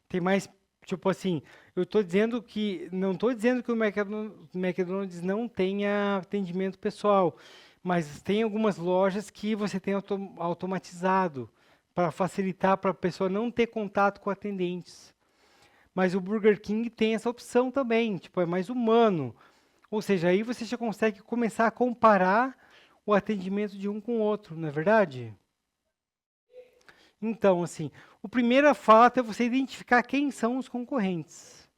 Tem mais, tipo assim, eu tô dizendo que, não estou dizendo que o McDonald's não tenha atendimento pessoal, mas tem algumas lojas que você tem automatizado para facilitar para a pessoa não ter contato com atendentes. Mas o Burger King tem essa opção também, tipo, é mais humano. Ou seja, aí você já consegue começar a comparar o atendimento de um com o outro, não é verdade? Então, assim, o primeiro fato é você identificar quem são os concorrentes.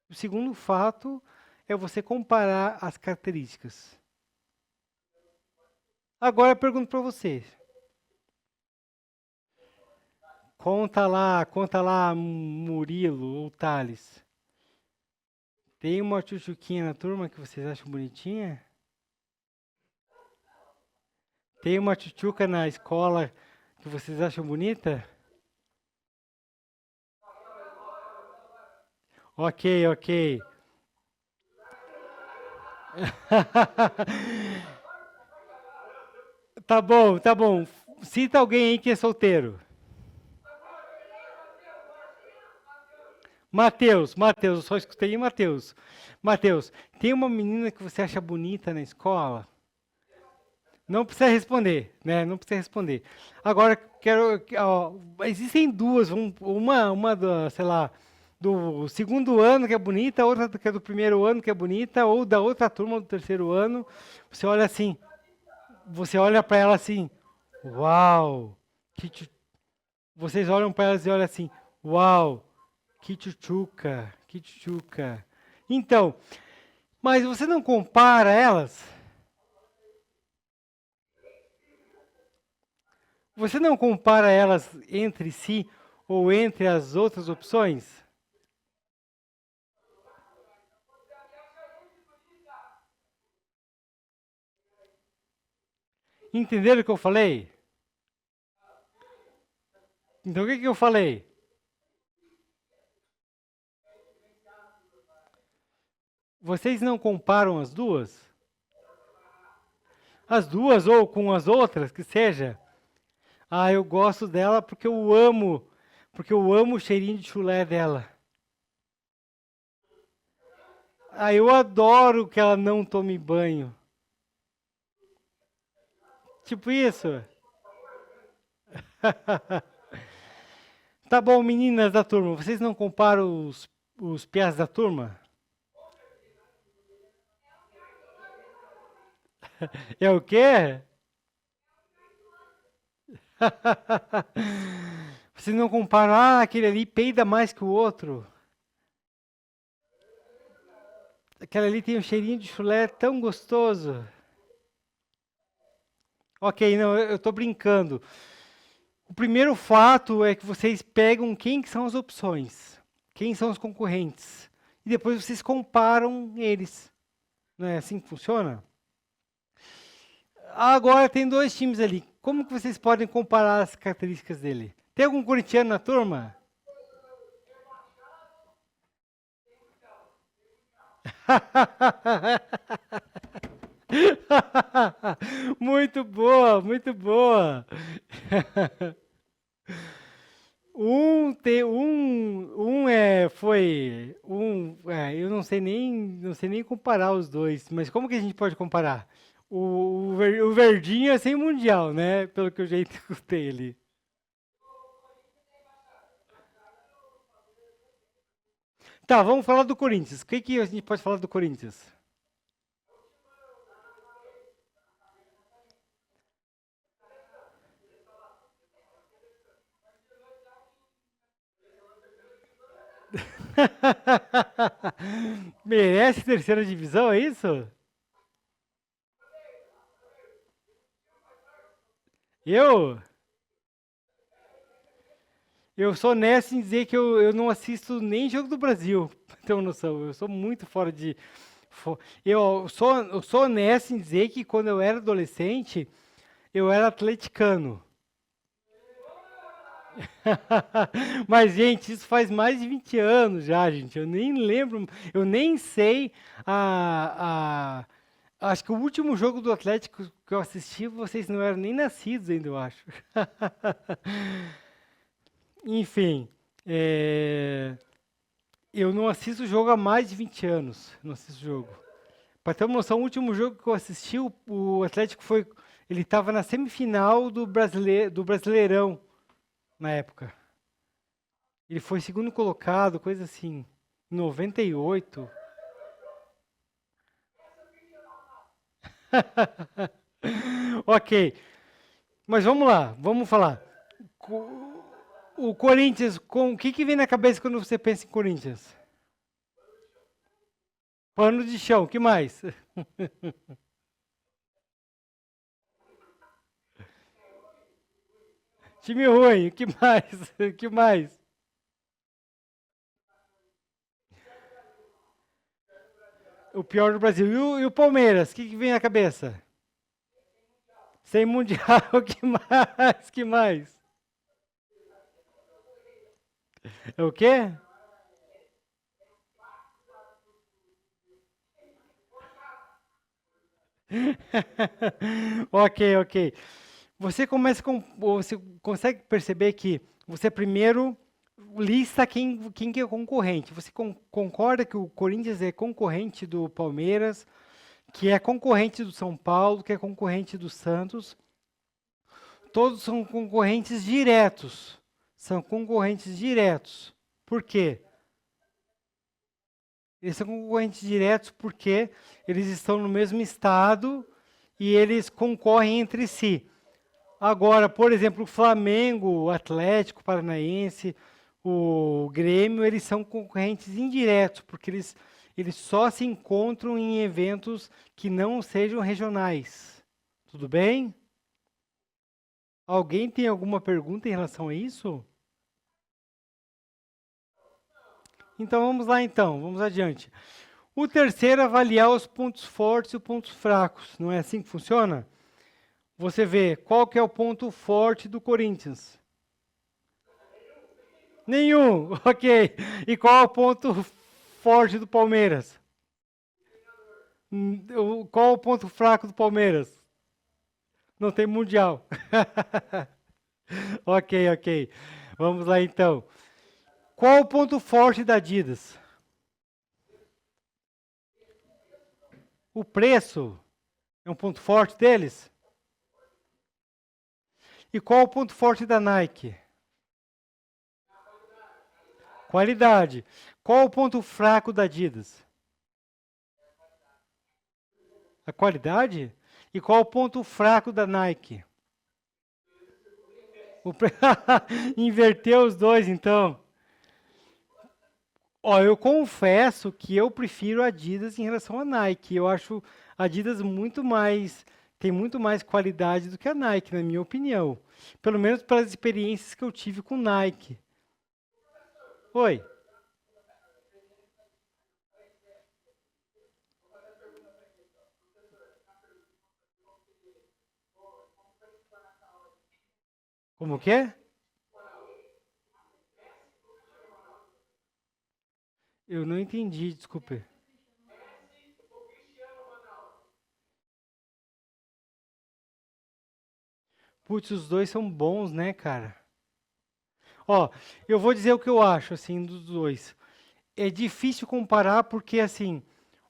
O segundo fato é você comparar as características. Agora eu pergunto para você. Conta lá, Murilo ou Thales. Tem uma tchutchuquinha na turma que vocês acham bonitinha? Tem uma tchutchuca na escola que vocês acham bonita? Ok, ok. Tá bom, tá bom. Cita alguém aí que é solteiro. Matheus, eu só escutei Matheus. Matheus, tem uma menina que você acha bonita na escola? Não precisa responder, né? Não precisa responder. Agora, quero, ó, existem duas, uma sei lá, do segundo ano que é bonita, outra que é do primeiro ano que é bonita, ou da outra turma do terceiro ano. Você olha assim, você olha para ela assim, uau, que vocês olham para elas e olham assim, uau, que tchutchuca, que tchutchuca. Então, mas você não compara elas? Você não compara elas entre si ou entre as outras opções? Entenderam o que eu falei? Então o que eu falei? Vocês não comparam as duas? As duas ou com as outras, que seja. Ah, eu gosto dela porque eu amo o cheirinho de chulé dela. Ah, eu adoro que ela não tome banho. Tipo isso. Tá bom, meninas da turma, vocês não comparam os piás da turma? É o quê? Vocês não comparam, ah, aquele ali peida mais que o outro. Aquele ali tem um cheirinho de chulé tão gostoso. Ok, não, eu tô brincando. O primeiro fato é que vocês pegam quem que são as opções, quem são os concorrentes, e depois vocês comparam eles. Não é assim que funciona? Agora tem dois times ali. Como que vocês podem comparar as características dele? Tem algum corintiano na turma? Muito boa, muito boa. Eu não sei nem comparar os dois, mas como que a gente pode comparar? O verdinho é sem mundial, né? Pelo que eu já escutei ali. Tá, vamos falar do Corinthians. O que que a gente pode falar do Corinthians? Merece terceira divisão, é isso? Eu? Eu sou honesto em dizer que eu não assisto nem Jogo do Brasil, pra ter uma noção. Eu sou muito fora de. Eu sou honesto em dizer que quando eu era adolescente, eu era atleticano. Mas, gente, isso faz mais de 20 anos já, gente. Eu nem lembro, eu nem sei acho que o último jogo do Atlético que eu assisti, vocês não eram nem nascidos ainda, eu acho. Enfim, é, eu não assisto jogo há mais de 20 anos. Não assisto jogo. Para ter uma noção, o último jogo que eu assisti, o Atlético foi. Ele estava na semifinal do Brasileirão na época. Ele foi segundo colocado, coisa assim, em 98. Ok, mas vamos lá, vamos falar. O Corinthians, o que vem na cabeça quando você pensa em Corinthians? Pano de chão, o que mais? Time ruim, o que mais? O que mais? O pior do Brasil. E o Palmeiras, o que vem na cabeça? Sem Mundial, o que mais? O que mais? É o quê? Ok, ok. Você consegue perceber que você primeiro lista quem que é concorrente. Você concorda que o Corinthians é concorrente do Palmeiras, que é concorrente do São Paulo, que é concorrente do Santos. Todos são concorrentes diretos. São concorrentes diretos. Por quê? Eles são concorrentes diretos porque eles estão no mesmo estado e eles concorrem entre si. Agora, por exemplo, o Flamengo, o Atlético Paranaense, o Grêmio, eles são concorrentes indiretos, porque eles só se encontram em eventos que não sejam regionais. Tudo bem? Alguém tem alguma pergunta em relação a isso? Então vamos lá então, vamos adiante. O terceiro é avaliar os pontos fortes e os pontos fracos. Não é assim que funciona? Você vê qual que é o ponto forte do Corinthians. Nenhum, ok. E qual é o ponto forte do Palmeiras? Qual é o ponto fraco do Palmeiras? Não tem mundial. Ok, ok. Vamos lá então. Qual o ponto forte da Adidas? O preço é um ponto forte deles? E qual o ponto forte da Nike? Qualidade. Qual o ponto fraco da Adidas? A qualidade? E qual o ponto fraco da Nike? Inverteu os dois, então. Ó, eu confesso que eu prefiro a Adidas em relação à Nike. Eu acho a Adidas tem muito mais qualidade do que a Nike, na minha opinião. Pelo menos pelas experiências que eu tive com Nike. Oi. Como que é? Eu não entendi, desculpe. Putz, os dois são bons, né, cara? Ó, eu vou dizer o que eu acho, assim, dos dois. É difícil comparar porque, assim,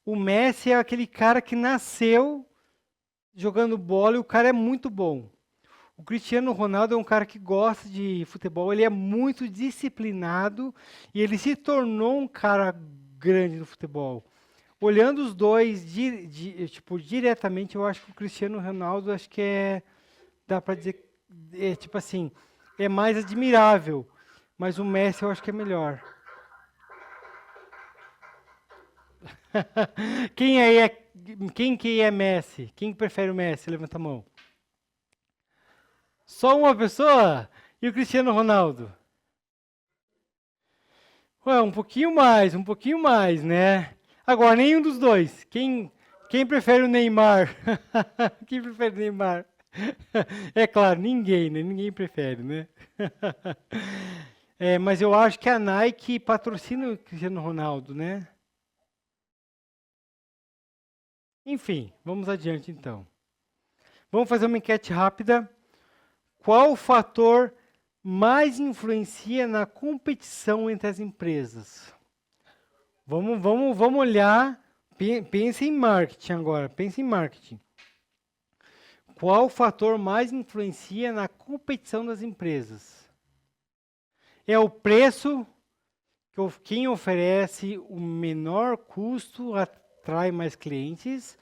o Messi é aquele cara que nasceu jogando bola e o cara é muito bom. O Cristiano Ronaldo é um cara que gosta de futebol, ele é muito disciplinado e ele se tornou um cara grande no futebol. Olhando os dois tipo, diretamente, eu acho que o Cristiano Ronaldo acho que dá para dizer, tipo assim, é mais admirável, mas o Messi eu acho que é melhor. Quem aí é, quem que é Messi? Quem prefere o Messi? Levanta a mão. Só uma pessoa? E o Cristiano Ronaldo? Ué, um pouquinho mais, né? Agora, nenhum dos dois. Quem prefere o Neymar? Quem prefere o Neymar? É claro, ninguém, né? Ninguém prefere, né? É, mas eu acho que a Nike patrocina o Cristiano Ronaldo, né? Enfim, vamos adiante então. Vamos fazer uma enquete rápida. Qual o fator mais influencia na competição entre as empresas? Vamos olhar. Pense em marketing agora. Pense em marketing. Qual o fator mais influencia na competição das empresas? É o preço, quem oferece o menor custo atrai mais clientes,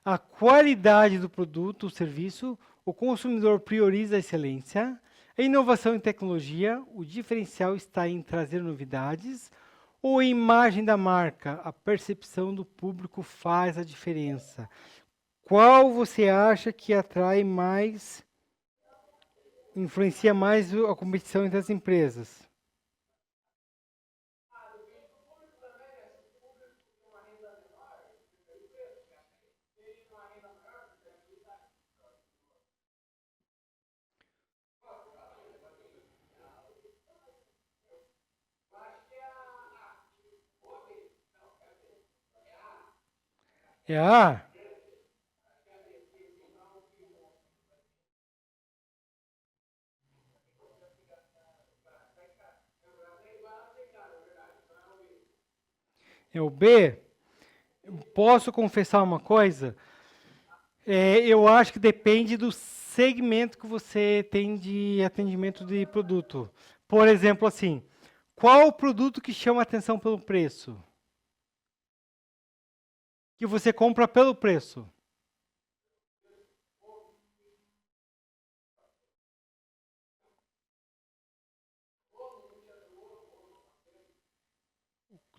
a qualidade do produto ou serviço, o consumidor prioriza a excelência, a inovação em tecnologia, o diferencial está em trazer novidades, ou a imagem da marca, a percepção do público faz a diferença. Qual você acha que atrai mais, influencia mais a competição entre as empresas? É A? É o B? Posso confessar uma coisa? Eu acho que depende do segmento que você tem de atendimento de produto. Por exemplo, assim, qual o produto que chama atenção pelo preço? Que você compra pelo preço?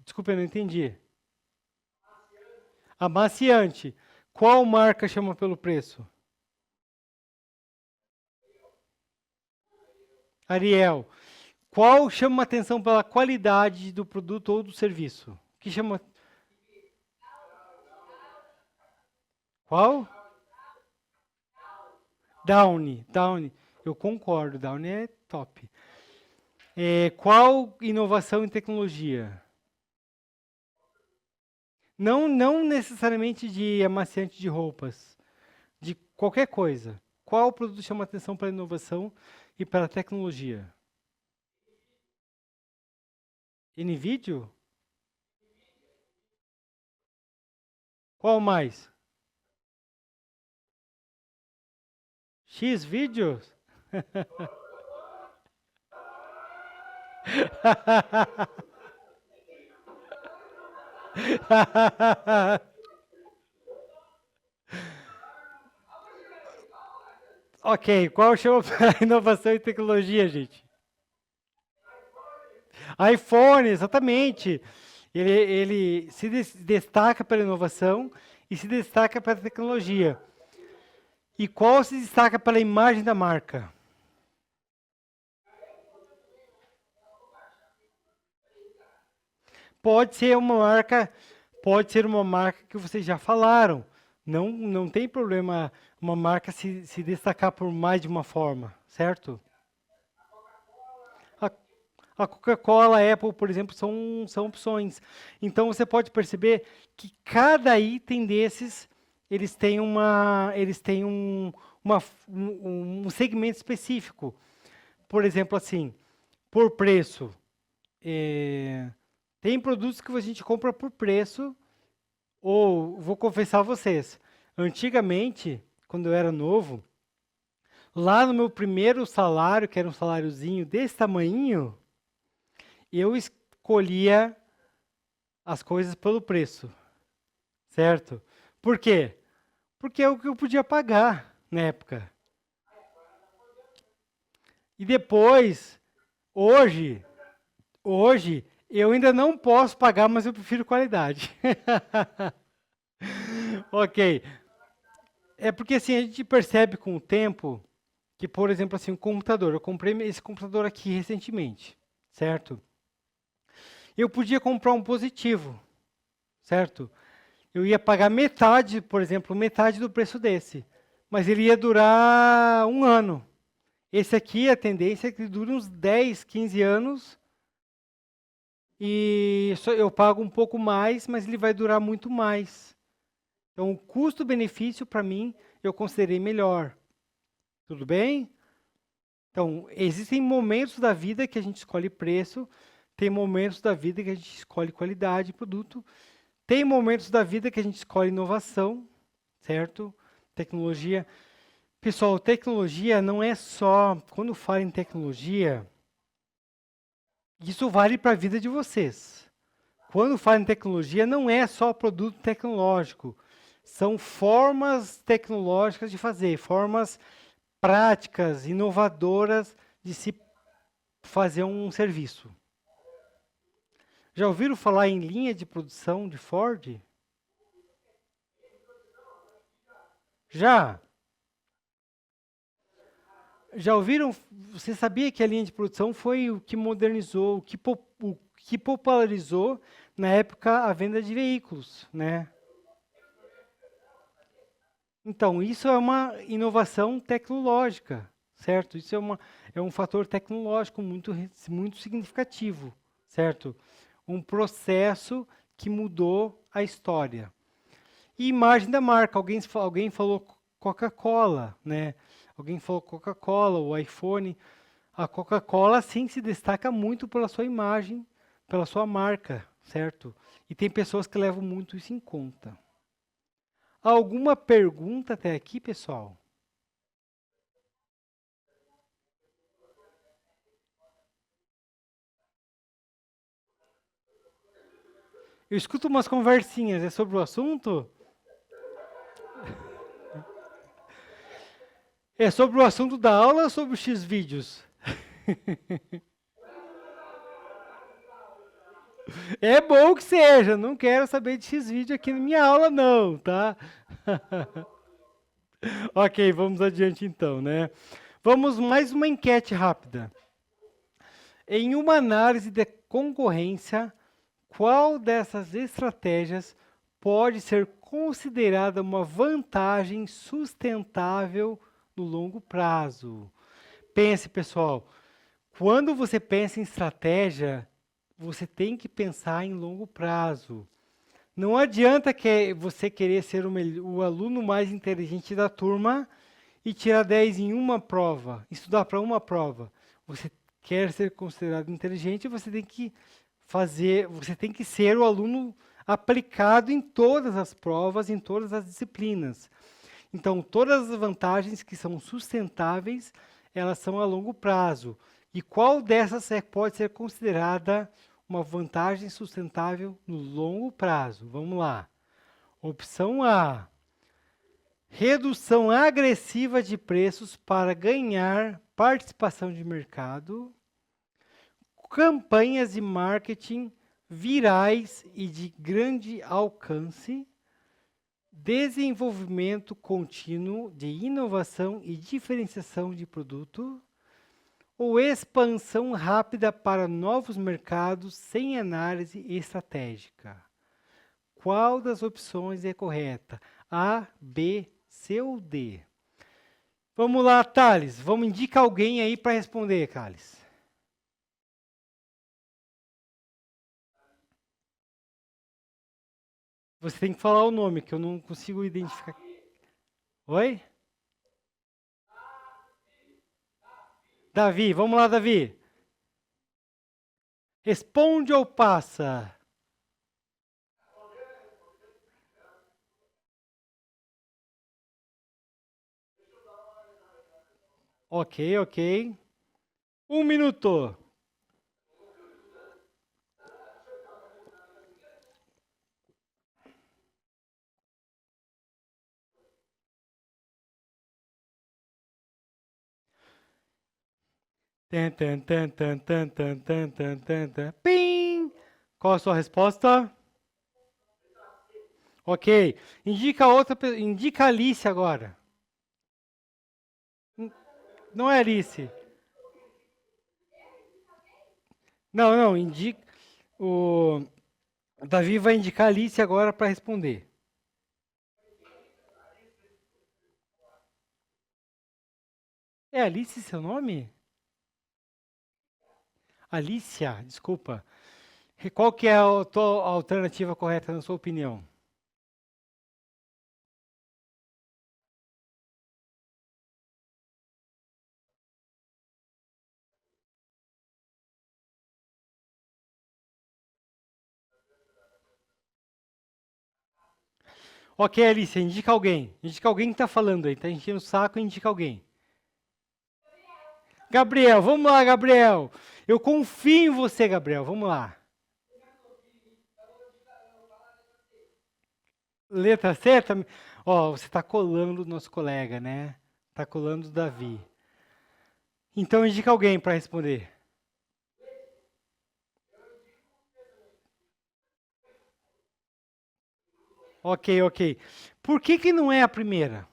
Desculpa, eu não entendi. Amaciante. Qual marca chama pelo preço? Ariel. Qual chama atenção pela qualidade do produto ou do serviço? Que chama. Qual? Downy. Downy. Eu concordo, Downy é top. Qual inovação em tecnologia? Não necessariamente de amaciante de roupas, de qualquer coisa. Qual produto chama atenção para a inovação e para a tecnologia? NVIDIA? Qual mais? X-Videos? Ok, qual chama para inovação e tecnologia, gente? iPhone, exatamente. Ele se destaca pela inovação e se destaca pela tecnologia. E qual se destaca pela imagem da marca? Pode ser uma marca, pode ser uma marca que vocês já falaram. Não tem problema uma marca se destacar por mais de uma forma, certo? A, a Coca-Cola, a Apple, por exemplo, são opções. Então você pode perceber que cada item desses eles têm um segmento específico. Por exemplo, assim, por preço. é, Tem produtos que a gente compra por preço, ou vou confessar a vocês, antigamente, quando eu era novo, lá no meu primeiro salário, que era um saláriozinho desse tamanhinho, eu escolhia as coisas pelo preço, certo? Por quê? Porque é o que eu podia pagar na época. E depois, hoje, hoje, eu ainda não posso pagar, mas eu prefiro qualidade. Ok. É porque assim, a gente percebe com o tempo que, por exemplo, assim, um computador. Eu comprei esse computador aqui recentemente, certo? Eu podia comprar um positivo, certo? Eu ia pagar metade, por exemplo, metade do preço desse. mas ele ia durar um ano. Esse aqui, a tendência é que ele dure uns 10, 15 anos, e eu pago um pouco mais, mas ele vai durar muito mais. Então, o custo-benefício, para mim, eu considerei melhor. Tudo bem? Então, existem momentos da vida que a gente escolhe preço, tem momentos da vida que a gente escolhe qualidade de produto, tem momentos da vida que a gente escolhe inovação, certo? Tecnologia. Pessoal, tecnologia não é só... Quando falo em tecnologia, isso vale para a vida de vocês. Quando falo em tecnologia, não é só produto tecnológico. São formas tecnológicas de fazer, formas práticas, inovadoras de se fazer um serviço. Já ouviram falar em linha de produção de Ford? Já? Já ouviram? Você sabia que a linha de produção foi o que modernizou, o que popularizou na época a venda de veículos, né? Então, isso é uma inovação tecnológica, certo? Isso é um fator tecnológico muito significativo, certo? Um processo que mudou a história. E imagem da marca, alguém falou Coca-Cola, né? Alguém falou Coca-Cola, o iPhone. A Coca-Cola, sim, se destaca muito pela sua imagem, pela sua marca, certo? E tem pessoas que levam muito isso em conta. Alguma pergunta até aqui, pessoal? Eu escuto umas conversinhas, é sobre o assunto? É sobre o assunto da aula ou sobre os X-vídeos? É bom que seja, não quero saber de X-vídeo aqui na minha aula não, tá? Ok, vamos adiante então, né? Vamos mais uma enquete rápida. Em uma análise de concorrência, qual dessas estratégias pode ser considerada uma vantagem sustentável no longo prazo? Pense, pessoal, quando você pensa em estratégia, você tem que pensar em longo prazo. Não adianta você querer ser o aluno mais inteligente da turma e tirar 10 em uma prova, estudar para uma prova. Você quer ser considerado inteligente, você tem que ser o aluno aplicado em todas as provas, em todas as disciplinas. Então, todas as vantagens que são sustentáveis, elas são a longo prazo. E qual dessas pode ser considerada uma vantagem sustentável no longo prazo? Vamos lá. Opção A: redução agressiva de preços para ganhar participação de mercado. Campanhas de marketing virais e de grande alcance. Desenvolvimento contínuo de inovação e diferenciação de produto. Ou expansão rápida para novos mercados sem análise estratégica? Qual das opções é correta? A, B, C ou D? Vamos lá, Thales. Vamos indicar alguém aí para responder, Thales. Você tem que falar o nome, que eu não consigo identificar. Oi? Davi, vamos lá, Davi. Responde ou passa? Ok, ok. 1 minuto. Tan, tan, tan, tan, tan, tan, tan, tan, tan, tan. Pim! Qual a sua resposta? Ok. Indica outra, indica a Alice agora. Não é Alice. Não, não, indica. O Davi vai indicar a Alice agora para responder. É Alice seu nome? Alicia, desculpa. Qual que é a tua alternativa correta na sua opinião? Ok, Alicia, indica alguém. Indica alguém que está falando aí. Tá enchendo o saco, indica alguém. Gabriel, vamos lá, Gabriel. Eu confio em você, Gabriel. Vamos lá. Letra C? Ó, você está colando o nosso colega, né? Está colando o Davi. Então indica alguém para responder. Ok, ok. Por que que não é a primeira?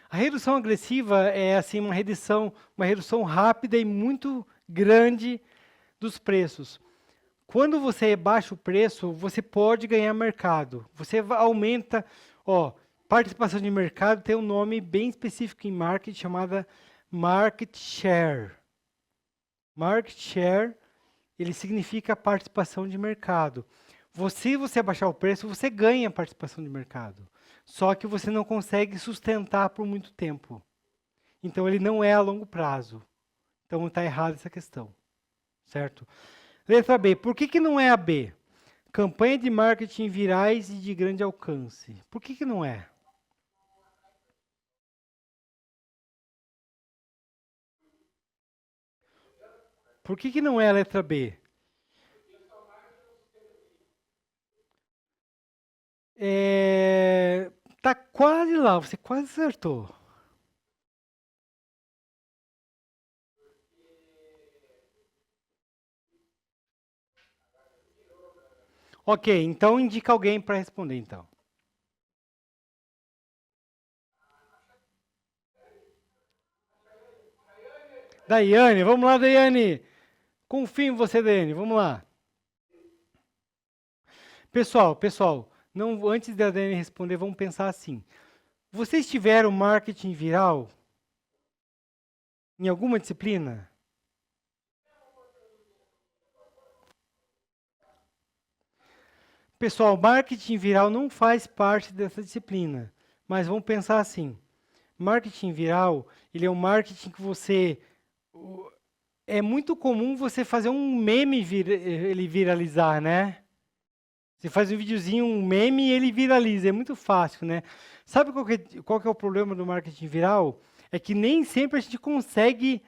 A redução agressiva é assim uma redução rápida e muito grande dos preços. Quando você baixa o preço, você pode ganhar mercado. Você aumenta, ó, participação de mercado tem um nome bem específico em marketing chamada market share. Market share, ele significa participação de mercado. Se você baixar o preço, você ganha participação de mercado. Só que você não consegue sustentar por muito tempo. Então ele não é a longo prazo. Então está errada essa questão, certo? Letra B. Por que que não é a B? Campanha de marketing virais e de grande alcance. Por que que não é? Por que que não é a letra B? Tá quase lá, você quase acertou. Ok, então indica alguém para responder então. Daiane, vamos lá, Daiane. Confio em você, Daiane, vamos lá. Pessoal, não, antes da Daiane responder, vamos pensar assim. Vocês tiveram marketing viral em alguma disciplina? Pessoal, marketing viral não faz parte dessa disciplina, mas vamos pensar assim. Marketing viral, ele é um marketing que é muito comum você fazer um meme ele viralizar, né? Você faz um videozinho, um meme e ele viraliza, é muito fácil, né? Sabe qual que é o problema do marketing viral? É que nem sempre a gente consegue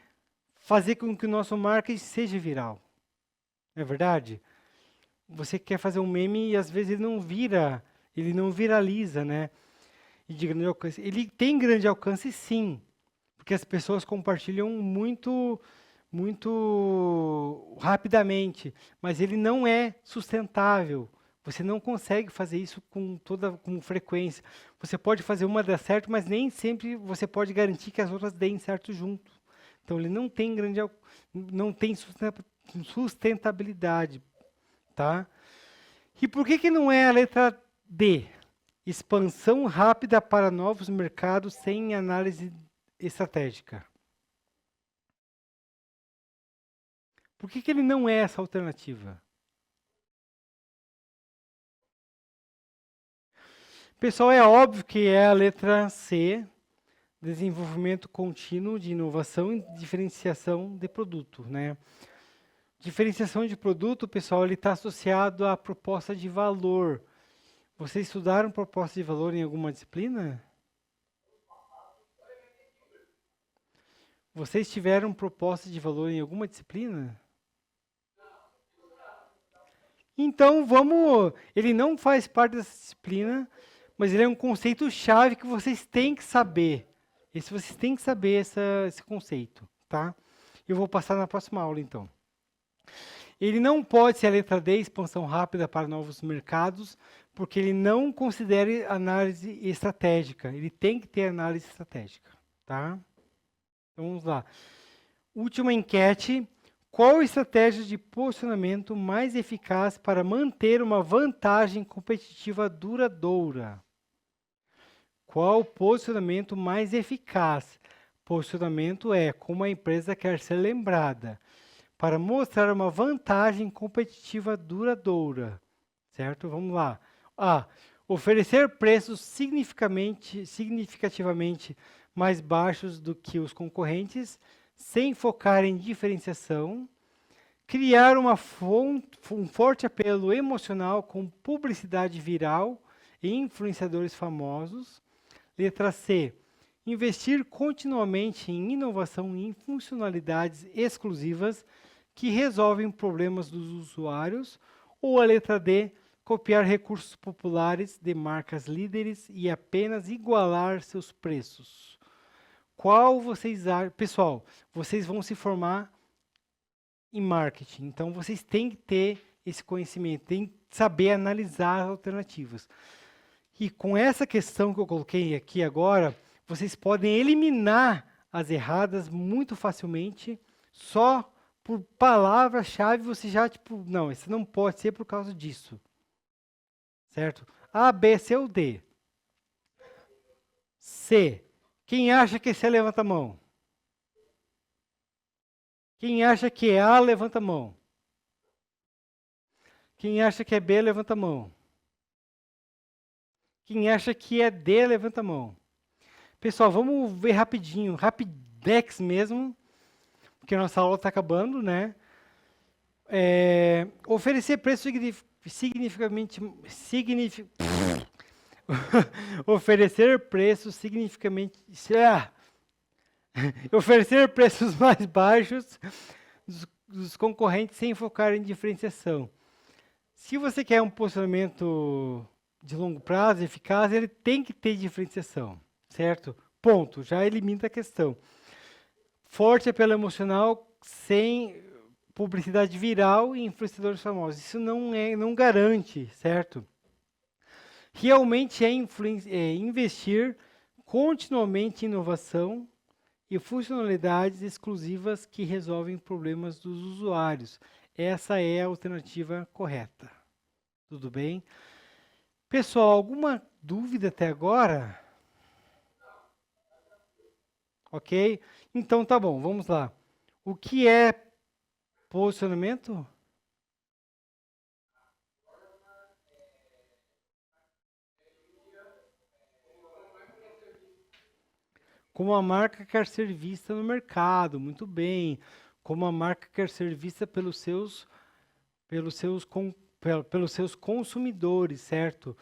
fazer com que o nosso marketing seja viral. Não é verdade? Você quer fazer um meme e às vezes ele não viraliza, né? E de grande alcance. Ele tem grande alcance, sim, porque as pessoas compartilham muito rapidamente, mas ele não é sustentável. Você não consegue fazer isso com frequência. Você pode fazer uma dar certo, mas nem sempre você pode garantir que as outras deem certo junto. Então ele não tem sustentabilidade, tá? E por que que não é a letra D? Expansão rápida para novos mercados sem análise estratégica. Por que que ele não é essa alternativa? Pessoal, é óbvio que é a letra C, desenvolvimento contínuo de inovação e diferenciação de produto, né? Diferenciação de produto, pessoal, ele está associado à proposta de valor. Vocês estudaram proposta de valor em alguma disciplina? Vocês tiveram proposta de valor em alguma disciplina? Então, ele não faz parte dessa disciplina, mas ele é um conceito-chave que vocês têm que saber. Vocês têm que saber esse conceito, tá? Eu vou passar na próxima aula, então. Ele não pode ser a letra D, expansão rápida para novos mercados, porque ele não considera análise estratégica. Ele tem que ter análise estratégica, tá? Então, vamos lá. Última enquete. Qual a estratégia de posicionamento mais eficaz para manter uma vantagem competitiva duradoura? Qual o posicionamento mais eficaz? Posicionamento é como a empresa quer ser lembrada, para mostrar uma vantagem competitiva duradoura, certo? Vamos lá. A. Oferecer preços significativamente mais baixos do que os concorrentes, sem focar em diferenciação. Criar um forte apelo emocional com publicidade viral e influenciadores famosos. Letra C. Investir continuamente em inovação e em funcionalidades exclusivas que resolvem problemas dos usuários. Ou a letra D. Copiar recursos populares de marcas líderes e apenas igualar seus preços. Qual vocês acham? Pessoal, vocês vão se formar em marketing, então vocês têm que ter esse conhecimento, têm que saber analisar as alternativas. E com essa questão que eu coloquei aqui agora, vocês podem eliminar as erradas muito facilmente, só por palavra-chave você já, tipo, não, isso não pode ser por causa disso. Certo? A, B, C ou D? C. Quem acha que C, levanta a mão. Quem acha que é A, levanta a mão. Quem acha que é B, levanta a mão. Quem acha que é D, levanta a mão. Pessoal, vamos ver rapidinho, rapidex mesmo, porque a nossa aula está acabando, né? Oferecer preço oferecer preços oferecer preços mais baixos dos concorrentes sem focar em diferenciação. Se você quer um posicionamento de longo prazo eficaz, ele tem que ter diferenciação, certo? Ponto, já elimina a questão. Forte apelo emocional sem publicidade viral e influenciadores famosos. Isso não garante, certo? Realmente é investir continuamente em inovação e funcionalidades exclusivas que resolvem problemas dos usuários. Essa é a alternativa correta. Tudo bem? Pessoal, alguma dúvida até agora? Ok? Então tá bom, vamos lá. O que é posicionamento? Como a marca quer ser vista no mercado, muito bem. Como a marca quer ser vista pelos seus consumidores, certo?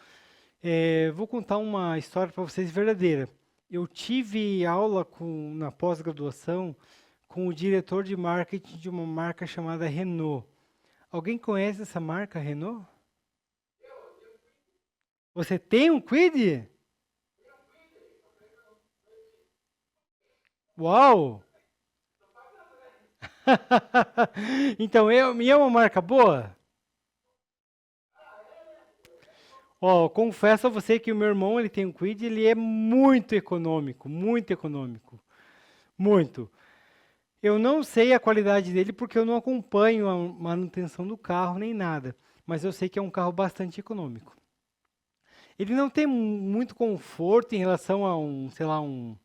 Vou contar uma história para vocês verdadeira. Eu tive aula na pós-graduação com o diretor de marketing de uma marca chamada Renault. Alguém conhece essa marca, Renault? Você tem um Kwid? Uau! Então, e é uma marca boa? Ó, confesso a você que o meu irmão, ele tem um Kwid, ele é muito econômico, muito econômico. Muito. Eu não sei a qualidade dele porque eu não acompanho a manutenção do carro nem nada, mas eu sei que é um carro bastante econômico. Ele não tem muito conforto em relação a sei lá, um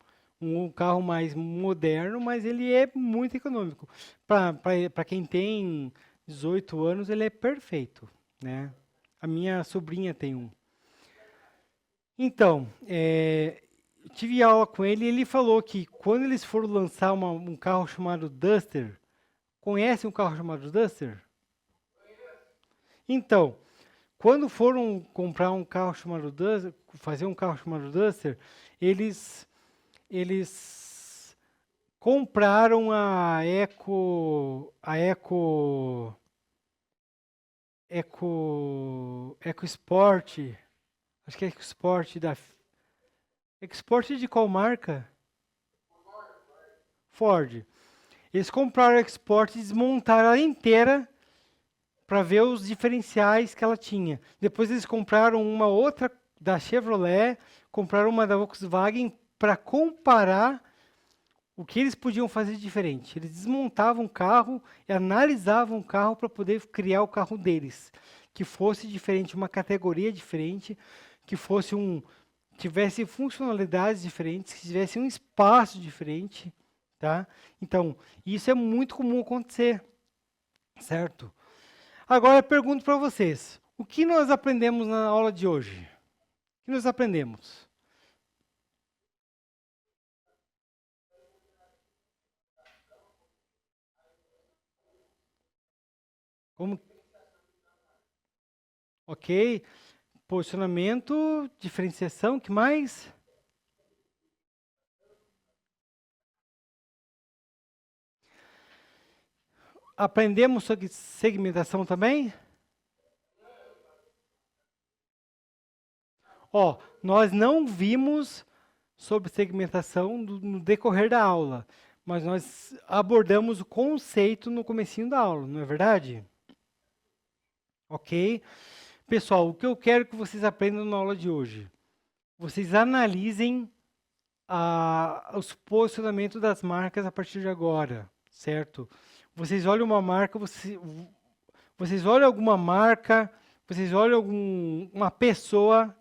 carro mais moderno, mas ele é muito econômico. Para quem tem 18 anos, ele é perfeito, né? A minha sobrinha tem um. Então, tive aula com ele e ele falou que quando eles foram lançar um carro chamado Duster, conhece um carro chamado Duster? Então, quando foram comprar um carro chamado Duster, fazer um carro chamado Duster, eles compraram a EcoSport, acho que é EcoSport EcoSport de qual marca? Ford. Eles compraram a EcoSport e desmontaram ela inteira para ver os diferenciais que ela tinha. Depois eles compraram uma outra da Chevrolet, compraram uma da Volkswagen para comparar O que eles podiam fazer diferente? Eles desmontavam o carro e analisavam o carro para poder criar o carro deles, que fosse diferente, uma categoria diferente, que fosse tivesse funcionalidades diferentes, que tivesse um espaço diferente, tá? Então, isso é muito comum acontecer, certo? Agora eu pergunto para vocês, o que nós aprendemos na aula de hoje? O que nós aprendemos? Como? Ok. Posicionamento, diferenciação, que mais? Aprendemos sobre segmentação também? Ó, nós não vimos sobre segmentação no decorrer da aula, mas nós abordamos o conceito no comecinho da aula, não é verdade? Ok? Pessoal, o que eu quero que vocês aprendam na aula de hoje? Vocês analisem os posicionamentos das marcas a partir de agora, certo? Vocês olham uma marca, vocês olham alguma marca, vocês olham uma pessoa,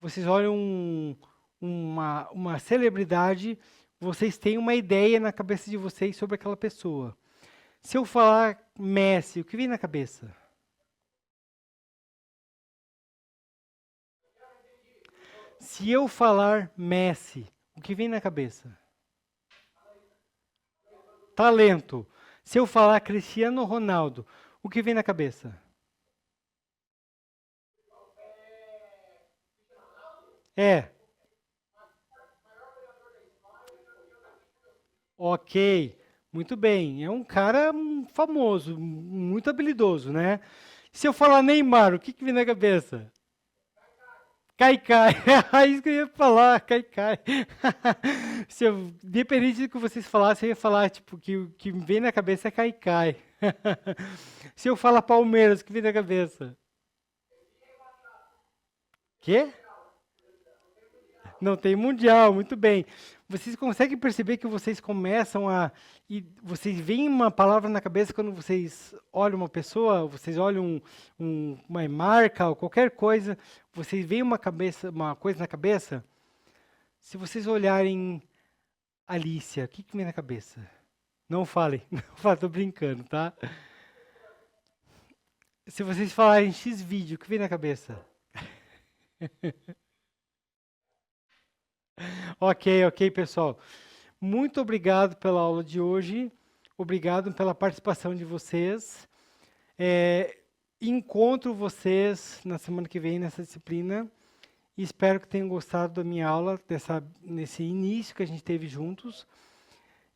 vocês olham uma celebridade, vocês têm uma ideia na cabeça de vocês sobre aquela pessoa. Se eu falar Messi, o que vem na cabeça? Se eu falar Messi, o que vem na cabeça? Talento. Se eu falar Cristiano Ronaldo, o que vem na cabeça? É. Ok. Muito bem. É um cara famoso, muito habilidoso, né? Se eu falar Neymar, o que vem na cabeça? Kaikai. É isso que eu ia falar, Kaikai. Se eu, dependente do que vocês falassem, eu ia falar, tipo, que o que me vem na cabeça é Kaikai. Se eu falar Palmeiras, o que vem na cabeça? Quê? Não tem mundial, muito bem. Vocês conseguem perceber que vocês começam e vocês veem uma palavra na cabeça quando vocês olham uma pessoa, vocês olham uma marca ou qualquer coisa, vocês veem uma coisa na cabeça? Se vocês olharem Alicia, o que vem na cabeça? Não falem, não falem, tô brincando, tá? Se vocês falarem X vídeo, o que vem na cabeça? Ok, pessoal. Muito obrigado pela aula de hoje. Obrigado pela participação de vocês. Encontro vocês na semana que vem nessa disciplina. E espero que tenham gostado da minha aula, nesse início que a gente teve juntos.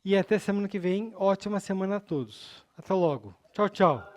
E até semana que vem. Ótima semana a todos. Até logo. Tchau, tchau.